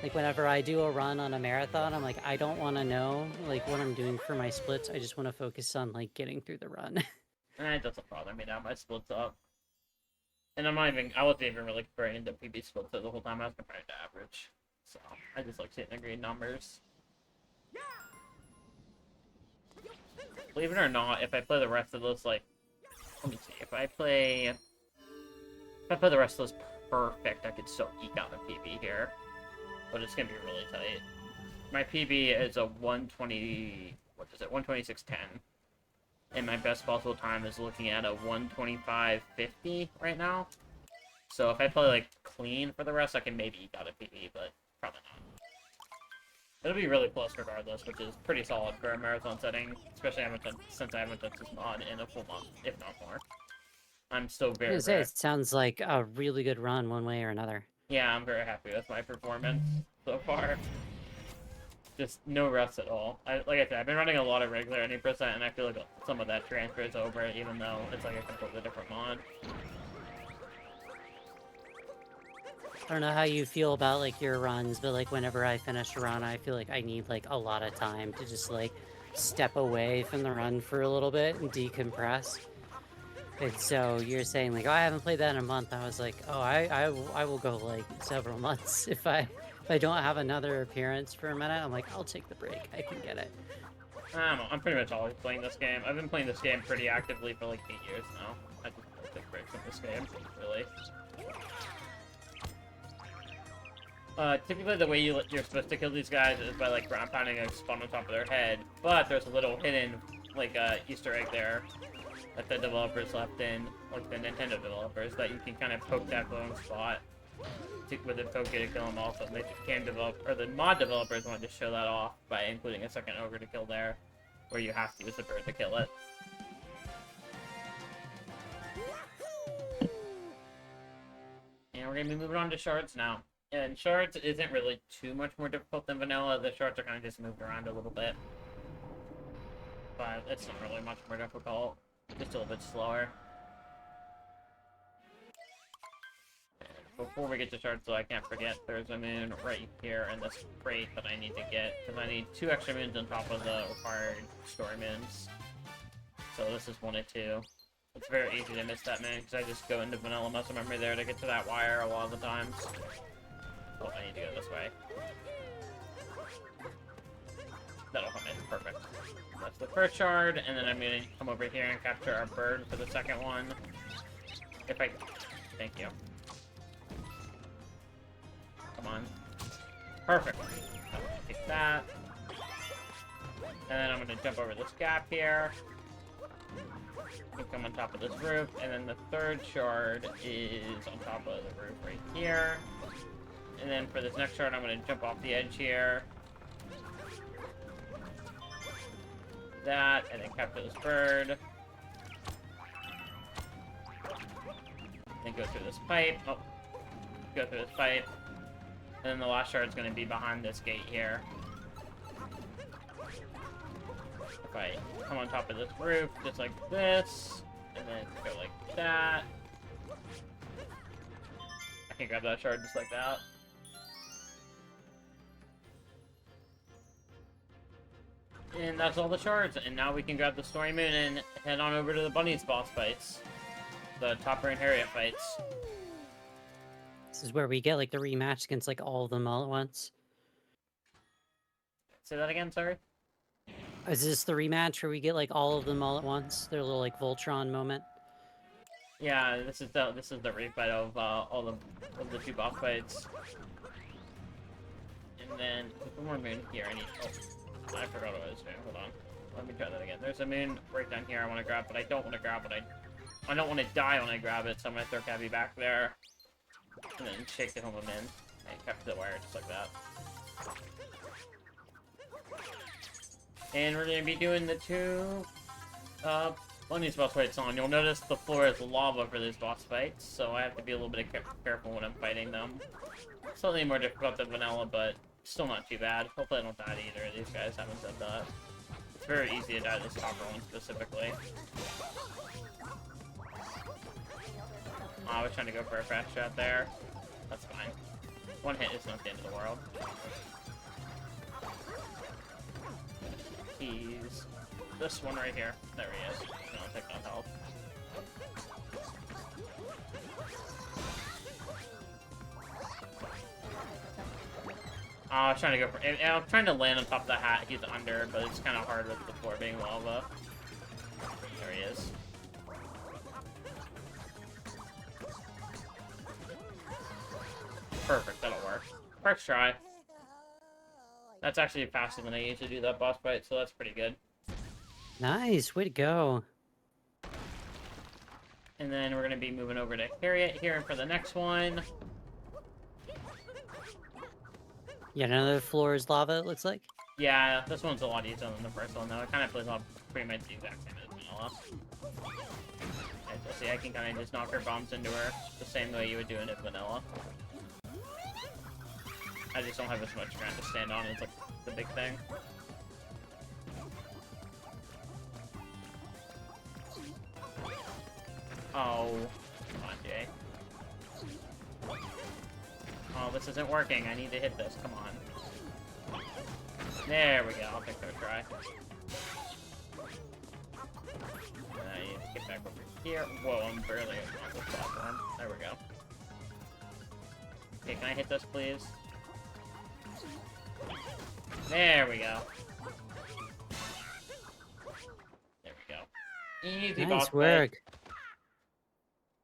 Like, whenever I do a run on a marathon, I'm like, I don't want to know, like, what I'm doing for my splits. I just want to focus on, like, getting through the run. It doesn't bother me now, my splits up. And I wasn't even really comparing into PB splits the whole time, I was comparing to average. So, I just like seeing the green numbers. Believe it or not, if I play the rest of those, like, let me see, if I play the rest of those perfect, I could still eke out a PB here. But it's gonna be really tight. My PB is a 120, what is it, 126.10. And my best possible time is looking at a 125.50 right now. So if I play, like, clean for the rest, I can maybe eke out a PB, but probably not. It'll be really close regardless, which is pretty solid for a marathon setting, especially since I haven't touched this mod in a full month, if not more. I'm still very, It sounds like a really good run one way or another. Yeah, I'm very happy with my performance so far. just no rust at all. Like I said, I've been running a lot of regular any percent, and I feel like some of that transfers over, even though it's like a completely different mod. I don't know how you feel about like your runs, but like whenever I finish a run, I feel like I need like a lot of time to just like step away from the run for a little bit and decompress. And so you're saying like, oh, I haven't played that in a month. I was like, oh, I will go like several months if I don't have another appearance for a minute. I'm like, I'll take the break. I can get it. I don't know. I'm pretty much always playing this game. I've been playing this game pretty actively for like 8 years now. I just don't take breaks from this game, really. Typically the way you're supposed to kill these guys is by like ground pounding a spawn on top of their head, but there's a little hidden like Easter egg there that the developers left in, like the Nintendo developers, that you can kind of poke that glowing spot with a poke to kill them off. And the mod developers wanted to show that off by including a second ogre to kill there, where you have to use the bird to kill it. And we're gonna be moving on to shards now. And shards isn't really too much more difficult than vanilla. The shards are kind of just moved around a little bit. But it's not really much more difficult. Just a little bit slower. And before we get to shards, though, I can't forget there's a moon right here in this crate that I need to get. Because I need 2 extra moons on top of the required story moons. So this is 1 of 2. It's very easy to miss that moon because I just go into vanilla muscle memory there to get to that wire a lot of the times. Oh, I need to go this way. That'll come in. Perfect. That's the first shard, and then I'm going to come over here and capture our bird for the second one. If I... Thank you. Come on. Perfect. Take that. And then I'm going to jump over this gap here. And come on top of this roof, and then the third shard is on top of the roof right here. And then for this next shard, I'm going to jump off the edge here. That, and then capture this bird. Then go through this pipe. Oh, go through this pipe. And then the last shard is going to be behind this gate here. If I come on top of this roof, just like this, and then go like that. I can grab that shard just like that. And that's all the shards, and now we can grab the story moon and head on over to the bunny's boss fights. The Topper and Harriet fights. This is where we get like the rematch against like all of them all at once. Say that again, sorry? Is this the rematch where we get like all of them all at once? Their little like Voltron moment? Yeah, this is the refight of all of the 2 boss fights. And then there's one more moon here. I forgot what I was doing. Hold on. Let me try that again. There's a moon right down here I want to grab, but I don't want to grab it. I don't want to die when I grab it, so I'm going to throw Cabby back there. And then shake the home of in. And capture the wire just like that. And we're going to be doing the 2 bunny's boss fights on. You'll notice the floor is lava for these boss fights, so I have to be a little bit careful when I'm fighting them. Slightly more difficult than vanilla, but still not too bad. Hopefully I don't die to either of these guys. Haven't said that. It's very easy to die to this Topper one specifically. Oh, I was trying to go for a fast shot there. That's fine. 1 hit is not the end of the world. He's this one right here. There he is. No, take no health. I was trying to go for... I'm trying to land on top of the hat. He's under, but it's kind of hard with the floor being lava. There he is. Perfect, that'll work. First try. That's actually faster than I usually do that boss fight, so that's pretty good. Nice, way to go. And then we're going to be moving over to Harriet here for the next one. Yeah, none of the floor is lava, it looks like. Yeah, this one's a lot easier than the first one, though. It kind of plays off pretty much the exact same as vanilla. And you'll see I can kind of just knock her bombs into her the same way you would do it in vanilla. I just don't have as much ground to stand on as like the big thing. Oh, come on, Jay. Oh, this isn't working. I need to hit this. Come on. There we go. I'll take that try. I need to get back over here. Whoa, I'm barely on the platform. There we go. Okay, can I hit this, please? There we go. There we go. Easy boss Nice fight. work.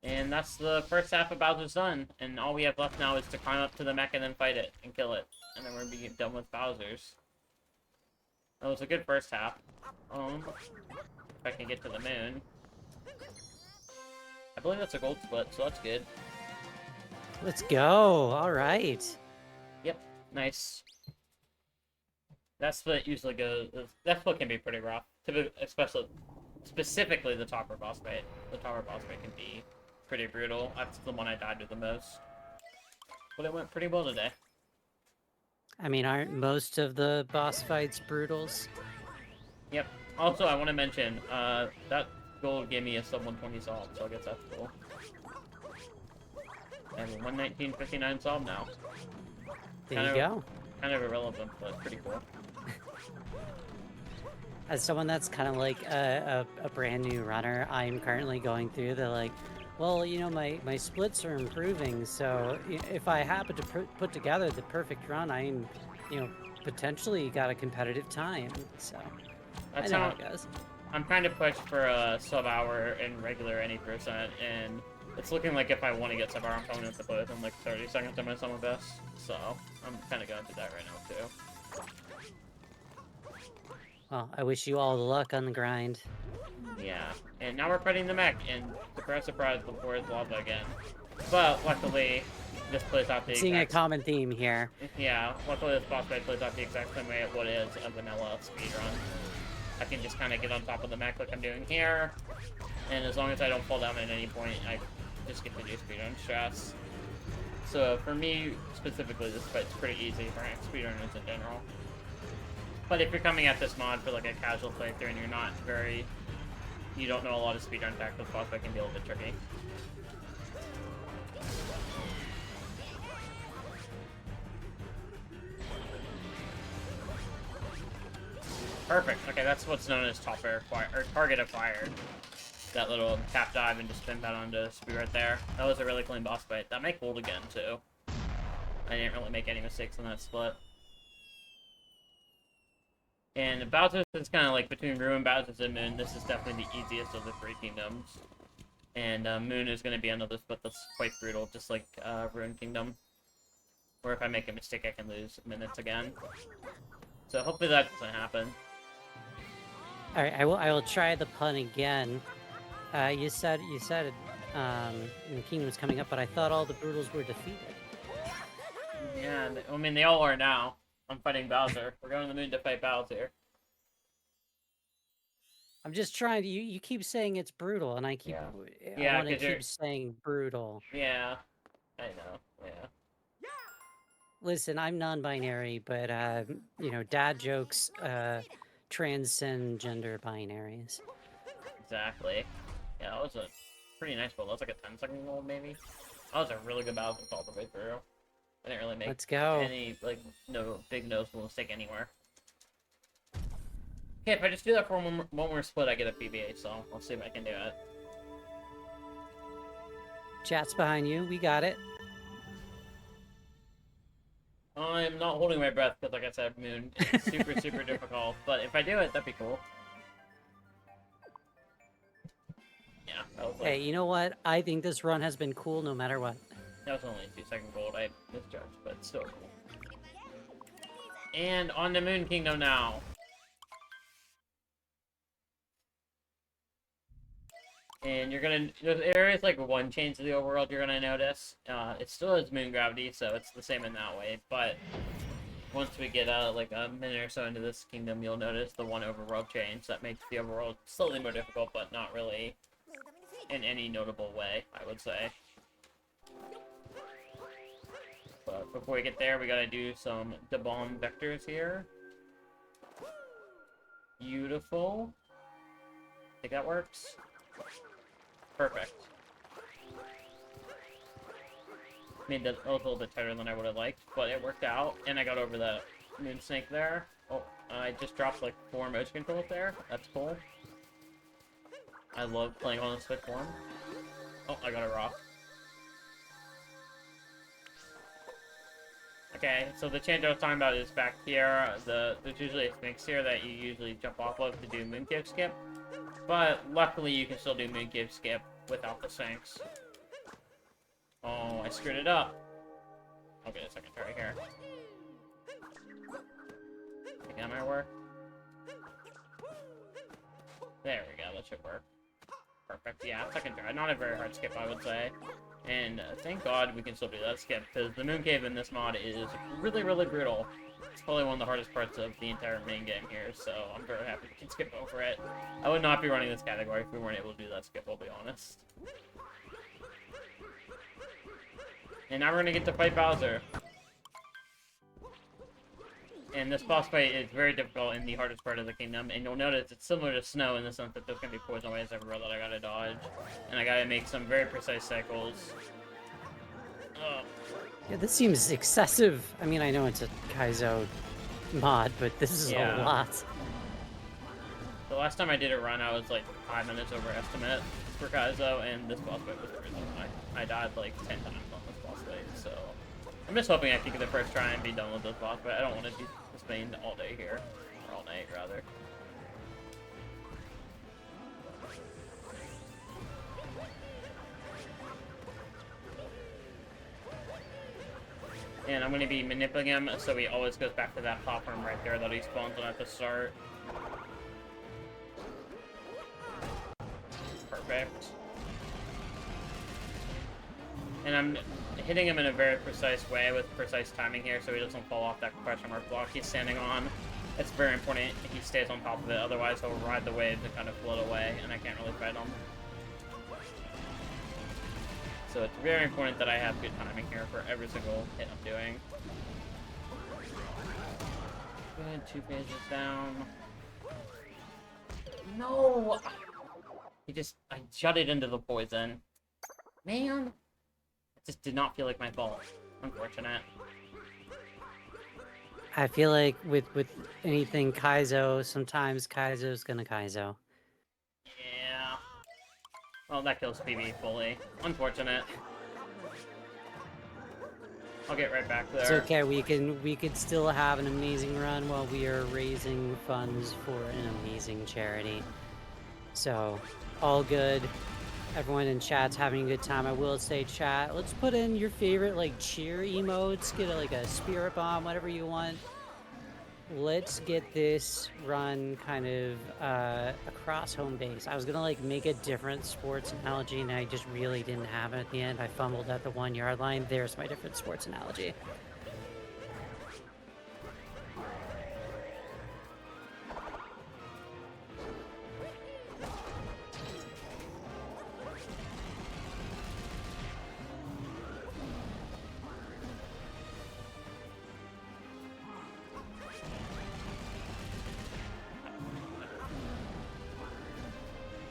And that's the first half of Bowser's done. And all we have left now is to climb up to the mech and then fight it and kill it. And then we're gonna be done with Bowser's. That was a good first half. If I can get to the moon. I believe that's a gold split, so that's good. Let's go. All right. Yep, nice. That split usually goes. That split can be pretty rough, especially specifically the topper boss fight. The topper boss fight can be pretty brutal. That's the one I died with the most, but it went pretty well today. I mean, aren't most of the boss fights brutals? Yep. Also, I want to mention that gold gave me a sub 120 solve, so I guess that's cool. I have a 119.59 solve now. There you go. Kind of irrelevant, but pretty cool. As someone that's kind of like a brand new runner, I'm currently going through the like, well, you know, my splits are improving, so if I happen to put together the perfect run, I'm, you know, potentially got a competitive time. So That's I know how how it goes. I'm trying to push for a sub-hour in regular any percent, and it's looking like if I want to get sub-hour, I'm probably going to have to put within like 30 seconds of my summer best. So I'm kind of going to do that right now too. Well, I wish you all the luck on the grind. Yeah, and now we're fighting the mech, and surprise, the floor is lava again. But luckily, this plays out the Seeing a exact... common theme here. Yeah, luckily this boss fight plays out the exact same way what is a vanilla speedrun. I can just kind of get on top of the mech like I'm doing here, and as long as I don't fall down at any point, I just get to do speedrun strats. So for me, specifically, this fight's pretty easy for speedrunners in general. But if you're coming at this mod for like a casual playthrough and you're not you don't know a lot of speedrun tactics, boss fight can be a little bit tricky. Perfect. Okay, that's what's known as top air acquired, or target acquired. That little tap dive and just spin that onto speed right there. That was a really clean boss fight. That made gold again too. I didn't really make any mistakes on that split. And Bowser's is kind of like between Ruin, Bowser's, and Moon. This is definitely the easiest of the three kingdoms. And Moon is going to be another split that's quite brutal, just like Ruin Kingdom. Where if I make a mistake, I can lose minutes again. So hopefully that doesn't happen. All right, I will try the pun again. You said the kingdom's coming up, but I thought all the brutals were defeated. Yeah, I mean they all are now. I'm fighting Bowser. We're going to the moon to fight Bowser. I'm just trying to. You keep saying it's brutal, and I keep. Yeah, I want to 'cause you're- keep saying brutal. Yeah, I know. Yeah. Listen, I'm non-binary, but you know, dad jokes transcend gender binaries. Exactly. Yeah, that was a pretty nice build. That was like a 10-second goal, maybe. That was a really good Bowser all the way through. I didn't really make Let's go. any, like, no big noticeable mistake anywhere. Okay, if I just do that for one more split, I get a PBA, so I'll see if I can do it. Chat's behind you. We got it. I'm not holding my breath, because like I said, Moon, it's super, super difficult. But if I do it, that'd be cool. Yeah, that was like... Hey, you know what? I think this run has been cool no matter what. That was only a 2-second gold. I misjudged, but still cool. And on the Moon Kingdom now. And you're gonna... There is like one change to the overworld you're gonna notice. It still has moon gravity, so it's the same in that way. But once we get like a minute or so into this kingdom, you'll notice the one overworld change that makes the overworld slightly more difficult, but not really in any notable way, I would say. But before we get there, we gotta do some bomb vectors here. Beautiful. Think that works? Perfect. Made that a little bit tighter than I would have liked, but it worked out, and I got over the moon snake there. Oh, I just dropped like 4 motion controls there. That's cool. I love playing on the Switch one. Oh, I got a rock. Okay, so the change I was talking about is back here. There's usually a sphinx here that you usually jump off of to do Mooncave Skip. But luckily you can still do Mooncave Skip without the sphinx. Oh, I screwed it up. I'll get a second try here. Think that might work. There we go, that should work. Perfect, yeah, second try. Not a very hard skip, I would say. And thank God we can still do that skip, because the moon cave in this mod is really, really brutal. It's probably one of the hardest parts of the entire main game here, so I'm very happy we can skip over it. I would not be running this category if we weren't able to do that skip, I'll be honest. And now we're gonna get to fight Bowser. And this boss fight is very difficult in the hardest part of the kingdom, and you'll notice it's similar to Snow in the sense that there's gonna be poison waves everywhere that I gotta dodge. And I gotta make some very precise cycles. Ugh. Yeah, this seems excessive. I mean, I know it's a Kaizo mod, but this is a lot. The last time I did a run, I was like 5 minutes over estimate for Kaizo, and this boss fight was the reason I died like 10 times on this boss fight, so... I'm just hoping I can get the first try and be done with this boss fight. I don't want to do this main all day here. Or all night, rather. And I'm going to be manipulating him, so he always goes back to that platform right there that he spawns on at the start. Perfect. And I'm hitting him in a very precise way with precise timing here, so he doesn't fall off that question mark block he's standing on. It's very important he stays on top of it, otherwise he'll ride the waves and kind of float away, and I can't really fight him. So it's very important that I have good timing here for every single hit I'm doing. Good, 2 pages down. No! I jutted into the poison. Man! It just did not feel like my fault. Unfortunate. I feel like with anything Kaizo, sometimes Kaizo's gonna Kaizo. Yeah. Well, that kills PB fully. Unfortunate. I'll get right back there. It's okay. We could still have an amazing run while we are raising funds for an amazing charity. So, all good. Everyone in chat's having a good time. I will say, chat, let's put in your favorite like cheer emotes. Get like a spirit bomb, whatever you want. Let's get this run kind of across home base. I was gonna like make a different sports analogy, and I just really didn't have it at the end. I fumbled at the 1-yard line. There's my different sports analogy.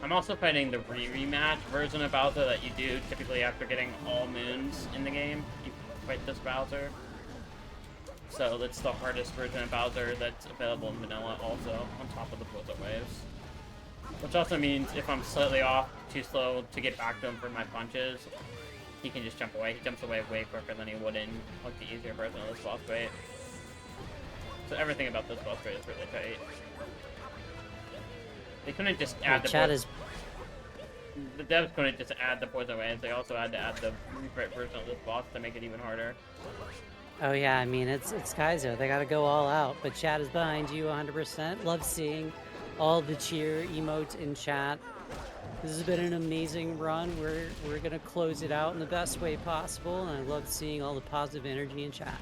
I'm also fighting the rematch version of Bowser that you do typically after getting all moons in the game. You fight this Bowser. So that's the hardest version of Bowser that's available in vanilla also, on top of the poison waves. Which also means if I'm slightly off, too slow to get back to him for my punches, he can just jump away. He jumps away way quicker than he would in like the easier version of this boss fight. So everything about this boss fight is really tight. They couldn't just add the The devs couldn't just add the poison waves, they also had to add the refit version of this boss to make it even harder. Oh yeah, I mean, it's Kaizo. They gotta go all out, but chat is behind you 100%. Love seeing all the cheer emotes in chat. This has been an amazing run. We're gonna close it out in the best way possible, and I love seeing all the positive energy in chat.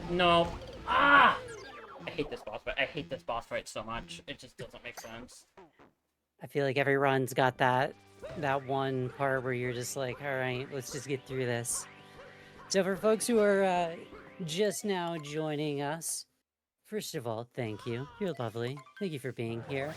No. Ah! I hate this boss fight. I hate this boss fight so much. It just doesn't make sense. I feel like every run's got that one part where you're just like, all right, let's just get through this. So for folks who are just now joining us, first of all, thank you. You're lovely. Thank you for being here.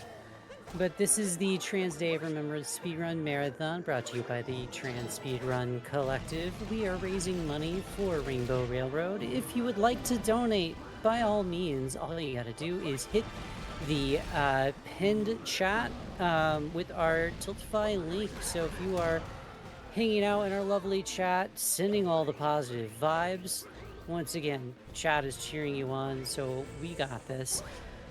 But this is the Trans Day of Remembrance Speedrun Marathon, brought to you by the Trans Speedrun Collective. We are raising money for Rainbow Railroad. If you would like to donate, by all means, all you gotta do is hit the pinned chat with our Tiltify link. So if you are hanging out in our lovely chat, sending all the positive vibes, once again, chat is cheering you on, so we got this.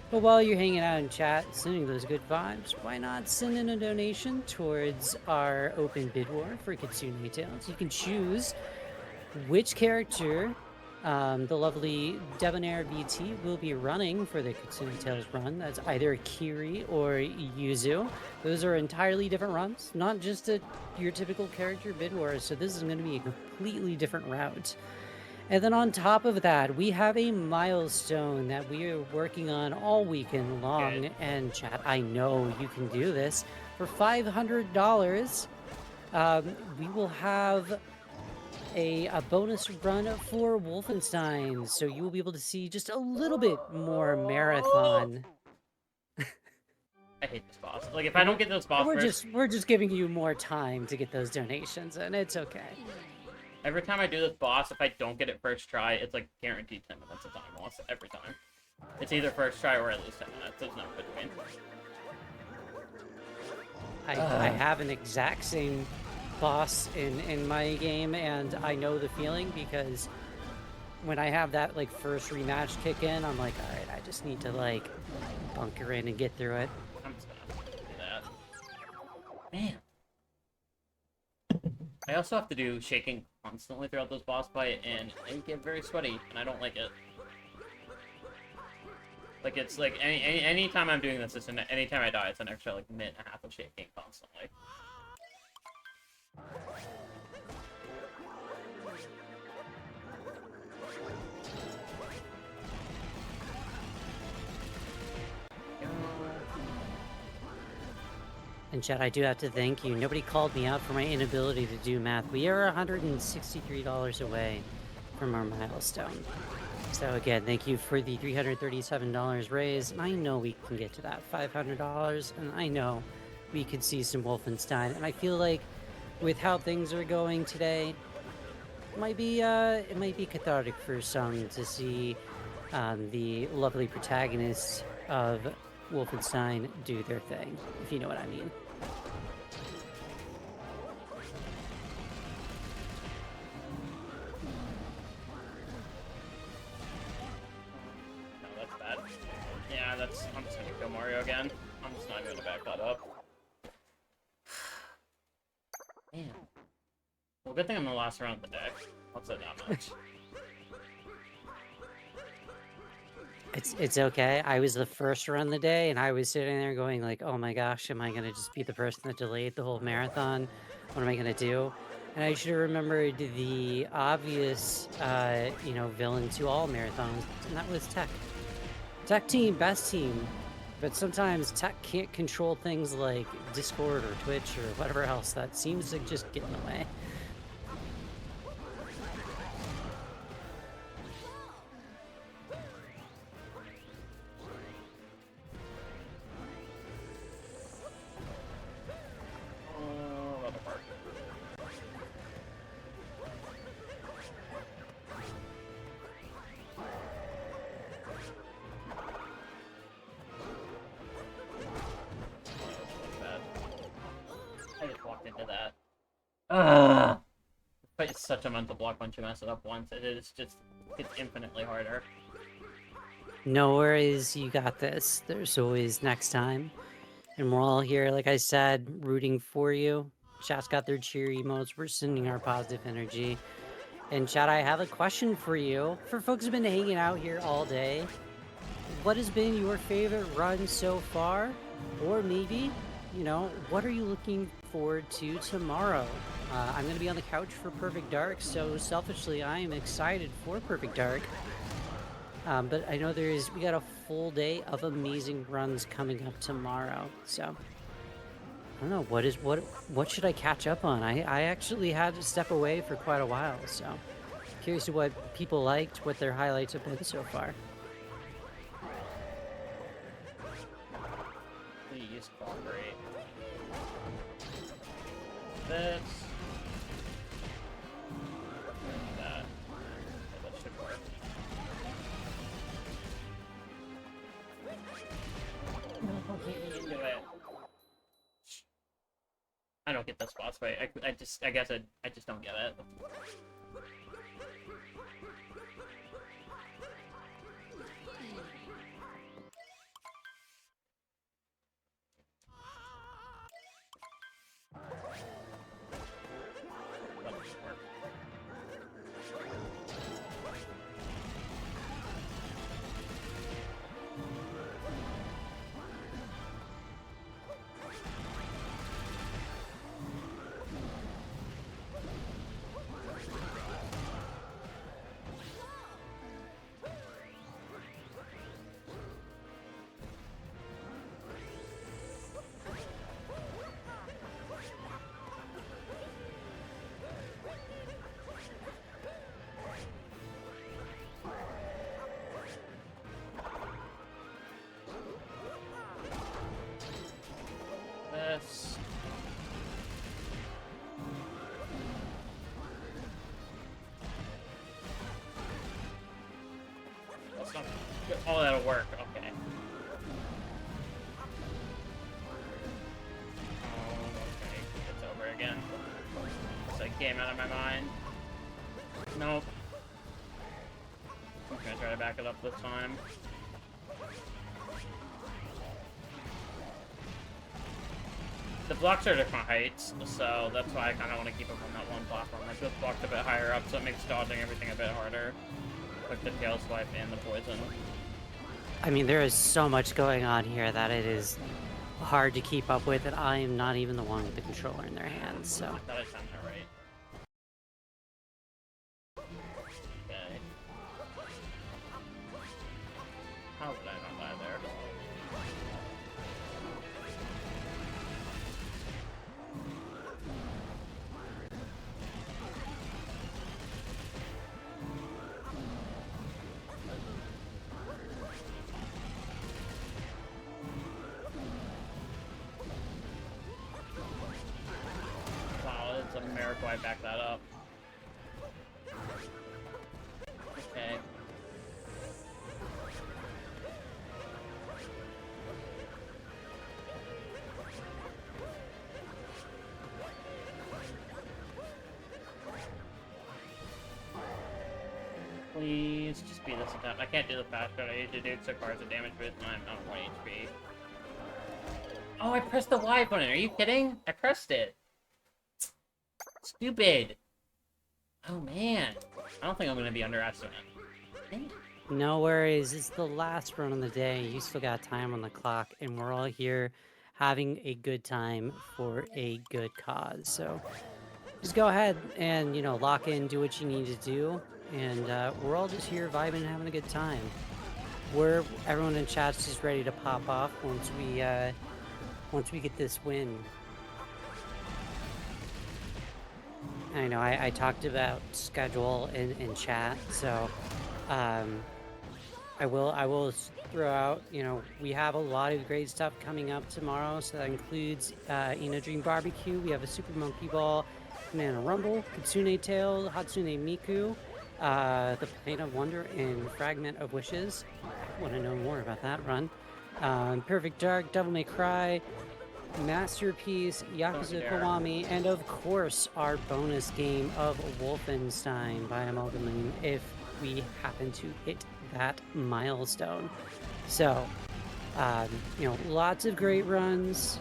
But while you're hanging out in chat, sending those good vibes, why not send in a donation towards our open bid war for Kitsune Tales? You can choose which character the lovely Debonair VT will be running for the Kitsune Tales run. That's either Kiri or Yuzu. Those are entirely different runs, not just your typical character bid war, so this is going to be a completely different route. And then on top of that, we have a milestone that we are working on all weekend long. Good. And chat, I know you can do this. For $500, we will have a bonus run for Wolfenstein. So you will be able to see just a little bit more marathon. I hate this boss. Like, if I don't get this boss We're just giving you more time to get those donations, and it's okay. Every time I do this boss, if I don't get it first try, it's like guaranteed 10 minutes of time loss every time. It's either first try or at least 10 minutes. There's no between. I have an exact same boss in my game, and I know the feeling because when I have that like first rematch kick in, I'm like, all right, I just need to like bunker in and get through it. I'm just gonna do that. Man. I also have to do shaking constantly throughout this boss fight, and I get very sweaty, and I don't like it. Like, it's like, any time I'm doing this, any time I die, it's an extra, like, minute and a half of shaking constantly. And Chad, I do have to thank you. Nobody called me out for my inability to do math. We are $163 away from our milestone. So again, thank you for the $337 raised. And I know we can get to that $500, and I know we could see some Wolfenstein. And I feel like with how things are going today, it might be cathartic for some to see the lovely protagonists of Wolfenstein do their thing, if you know what I mean. No, that's bad. Yeah, I'm just gonna kill Mario again. I'm just not gonna back that up. Man. Well, good thing I'm the last round of the deck. I'll say that much. It's okay. I was the first run of the day, and I was sitting there going like, "Oh my gosh, am I gonna just be the person that delayed the whole marathon? What am I gonna do?" And I should have remembered the obvious, villain to all marathons, and that was Tech. Tech team, best team, but sometimes Tech can't control things like Discord or Twitch or whatever else that seems to just get in the way. I just walked into that. Ugh! This fight is such a mental block once you mess it up once. It's infinitely harder. No worries, you got this. There's always next time. And we're all here, like I said, rooting for you. Chat's got their cheer emotes. We're sending our positive energy. And chat, I have a question for you. For folks who've been hanging out here all day, what has been your favorite run so far? Or maybe, what are you looking forward to tomorrow? I'm going to be on the couch for Perfect Dark, so selfishly, I am excited for Perfect Dark. But I know we got a full day of amazing runs coming up tomorrow. So I don't know what should I catch up on? I actually had to step away for quite a while, so curious to what people liked, what their highlights have been so far. Please cooperate. This. And that. That should work. No, he didn't do it. I don't get this boss fight. I guess I just don't get it. This. That's not. Oh, that'll work. Okay. Oh, okay. It's over again. It's like game out of my mind. Nope. I'm gonna try to back it up this time. The blocks are different heights, so that's why I kind of want to keep them on that one platform. Like, this block's a bit higher up, so it makes dodging everything a bit harder. Like the tail swipe and the poison. I mean, there is so much going on here that it is hard to keep up with, and I am not even the one with the controller in their hands, so. I thought I sounded that right. Okay. How did I not die there? Wow, it's a miracle I backed that up. Okay. Please, just be this attempt. I can't do the fast shot. I usually do 6 bars of damage, but I'm on 1 HP. Oh, I pressed the Y button. Are you kidding? I pressed it. Stupid. Oh, man. I don't think I'm going to be underestimated. Man. No worries, it's the last run of the day. You still got time on the clock, and we're all here having a good time for a good cause. So just go ahead and, lock in, do what you need to do. And we're all just here vibing and having a good time. Everyone in chat's just ready to pop off once we get this win. I know I talked about schedule in chat, so I will throw out, we have a lot of great stuff coming up tomorrow. So that includes Dream Barbecue. We have a Super Monkey Ball, Banana Rumble, Kitsune Tail, Hatsune Miku, the Plane of Wonder, and Fragment of Wishes. I want to know more about that run. Perfect Dark, Devil May Cry, Masterpiece, Yakuza Kiwami, and of course our bonus game of Wolfenstein by Amalgamine if we happen to hit that milestone. So, lots of great runs.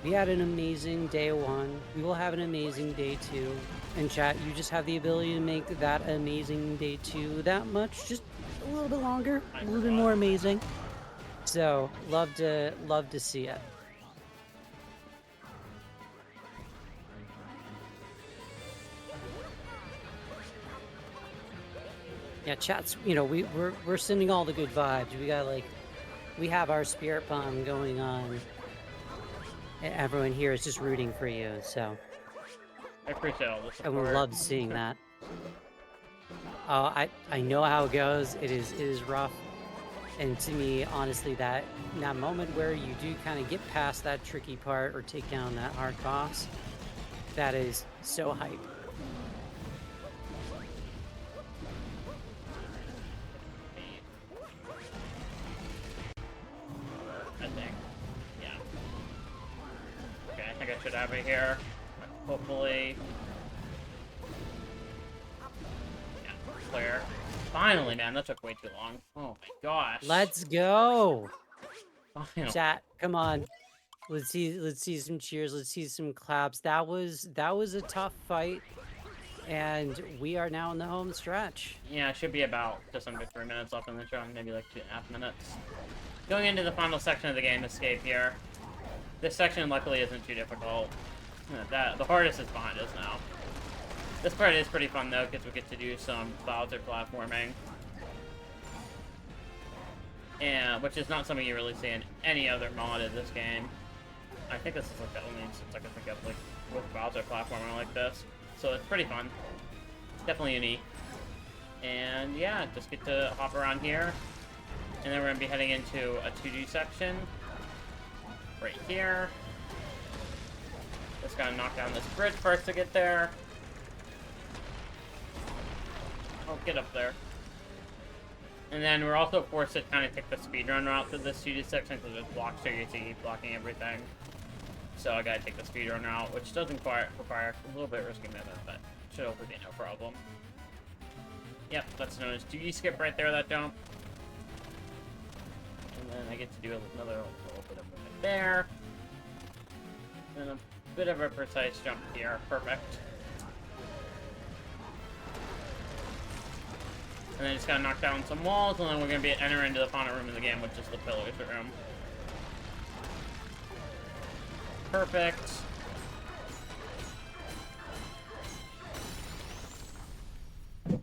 We had an amazing day 1. We will have an amazing day 2. And chat, you just have the ability to make that amazing day 2 that much, just a little bit longer, a little bit more amazing. So, love to see it. Yeah, chat's, we're sending all the good vibes. We got like, we have our spirit bomb going on. Everyone here is just rooting for you, so I appreciate all the everyone support. loves seeing that. Oh, I know how it goes. It is rough. And to me, honestly, that moment where you do kind of get past that tricky part or take down that hard boss, that is so hype. I think. Yeah. Okay, I think I should have it here. Hopefully. Yeah, clear. Finally, man, that took way too long. Oh my gosh. Let's go. Finally. Chat, come on. Let's see some cheers. Let's see some claps. That was a tough fight, and we are now in the home stretch. Yeah, it should be about just under 3 minutes left in the show, maybe like 2.5 minutes. Going into the final section of the game, Escape here. This section luckily isn't too difficult. The hardest is behind us now. This part is pretty fun though, because we get to do some Bowser platforming. And which is not something you really see in any other mod of this game. I think this is like the only instance I can think of like with Bowser platforming like this. So it's pretty fun. Definitely unique. And yeah, just get to hop around here. And then we're gonna be heading into a 2D section. Right here. Just gotta knock down this bridge first to get there. Oh, get up there. And then we're also forced to kind of take the speedrun route to this 2D section because there's blocks here, you see, blocking everything. So I gotta take the speedrun route, which does require a little bit of risky movement, but should hopefully be no problem. Yep, that's known as 2D skip right there, that jump. And then I get to do another little bit of movement there. And a bit of a precise jump here. Perfect. And then just gotta knock down some walls, and then we're gonna enter into the final room of the game, which is the pillars room. Perfect. Okay.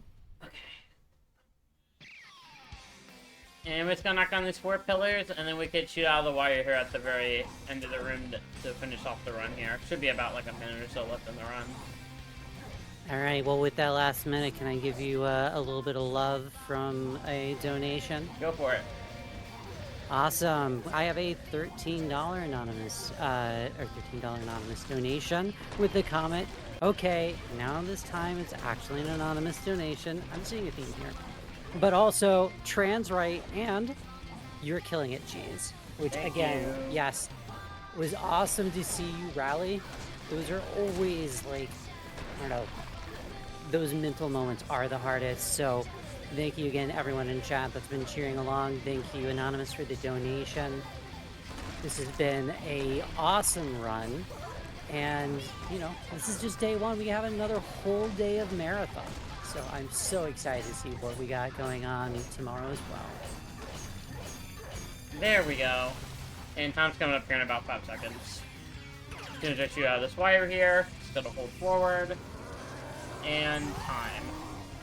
And we're just gonna knock down these 4 pillars, and then we could shoot out of the wire here at the very end of the room to finish off the run here. Should be about like a minute or so left in the run. All right, well, with that last minute, can I give you a little bit of love from a donation? Go for it. Awesome. I have a $13 anonymous, or $13 anonymous donation with the comment, okay, now this time it's actually an anonymous donation. I'm seeing a theme here. But also, trans right, and you're killing it, Cheese. Which, Thank again, you. yes, was awesome to see you rally. Those are always, like, I don't know, those mental moments are the hardest. So thank you again, everyone in chat that's been cheering along. Thank you, Anonymous, for the donation. This has been a awesome run. And, this is just day one. We have another whole day of marathon. So I'm so excited to see what we got going on tomorrow as well. There we go. And time's coming up here in about 5 seconds. As soon as I shoot out of this wire here, just gotta hold forward. And time.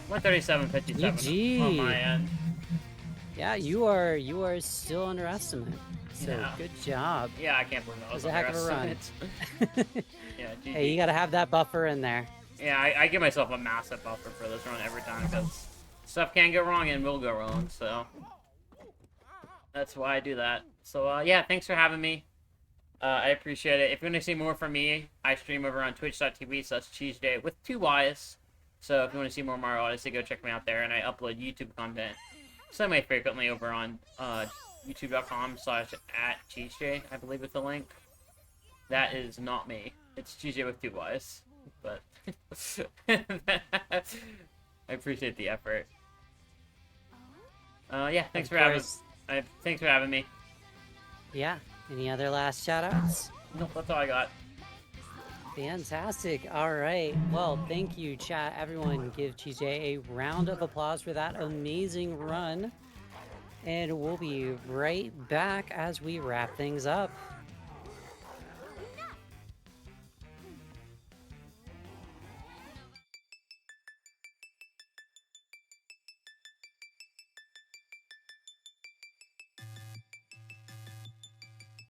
1:37:57 on my end. Yeah, you are still under estimate. So Yeah. good job. Yeah, I can't believe that was a heck of a run. Yeah, GG. Hey, you gotta have that buffer in there. Yeah, I give myself a massive buffer for this run every time because stuff can go wrong and will go wrong, so that's why I do that. So yeah, thanks for having me. I appreciate it. If you want to see more from me, I stream over on twitch.tv/CheeseJ with 2 Ys. So if you want to see more Mario Odyssey, go check me out there. And I upload YouTube content semi-frequently over on youtube.com/@CheeseJ, I believe is the link. That is not me. It's CheeseJ with 2 Ys. But I appreciate the effort. Yeah, thanks for having me. Yeah. Any other last shout-outs? Nope, that's all I got. Fantastic. All right. Well, thank you, chat. Everyone give TJ a round of applause for that amazing run. And we'll be right back as we wrap things up.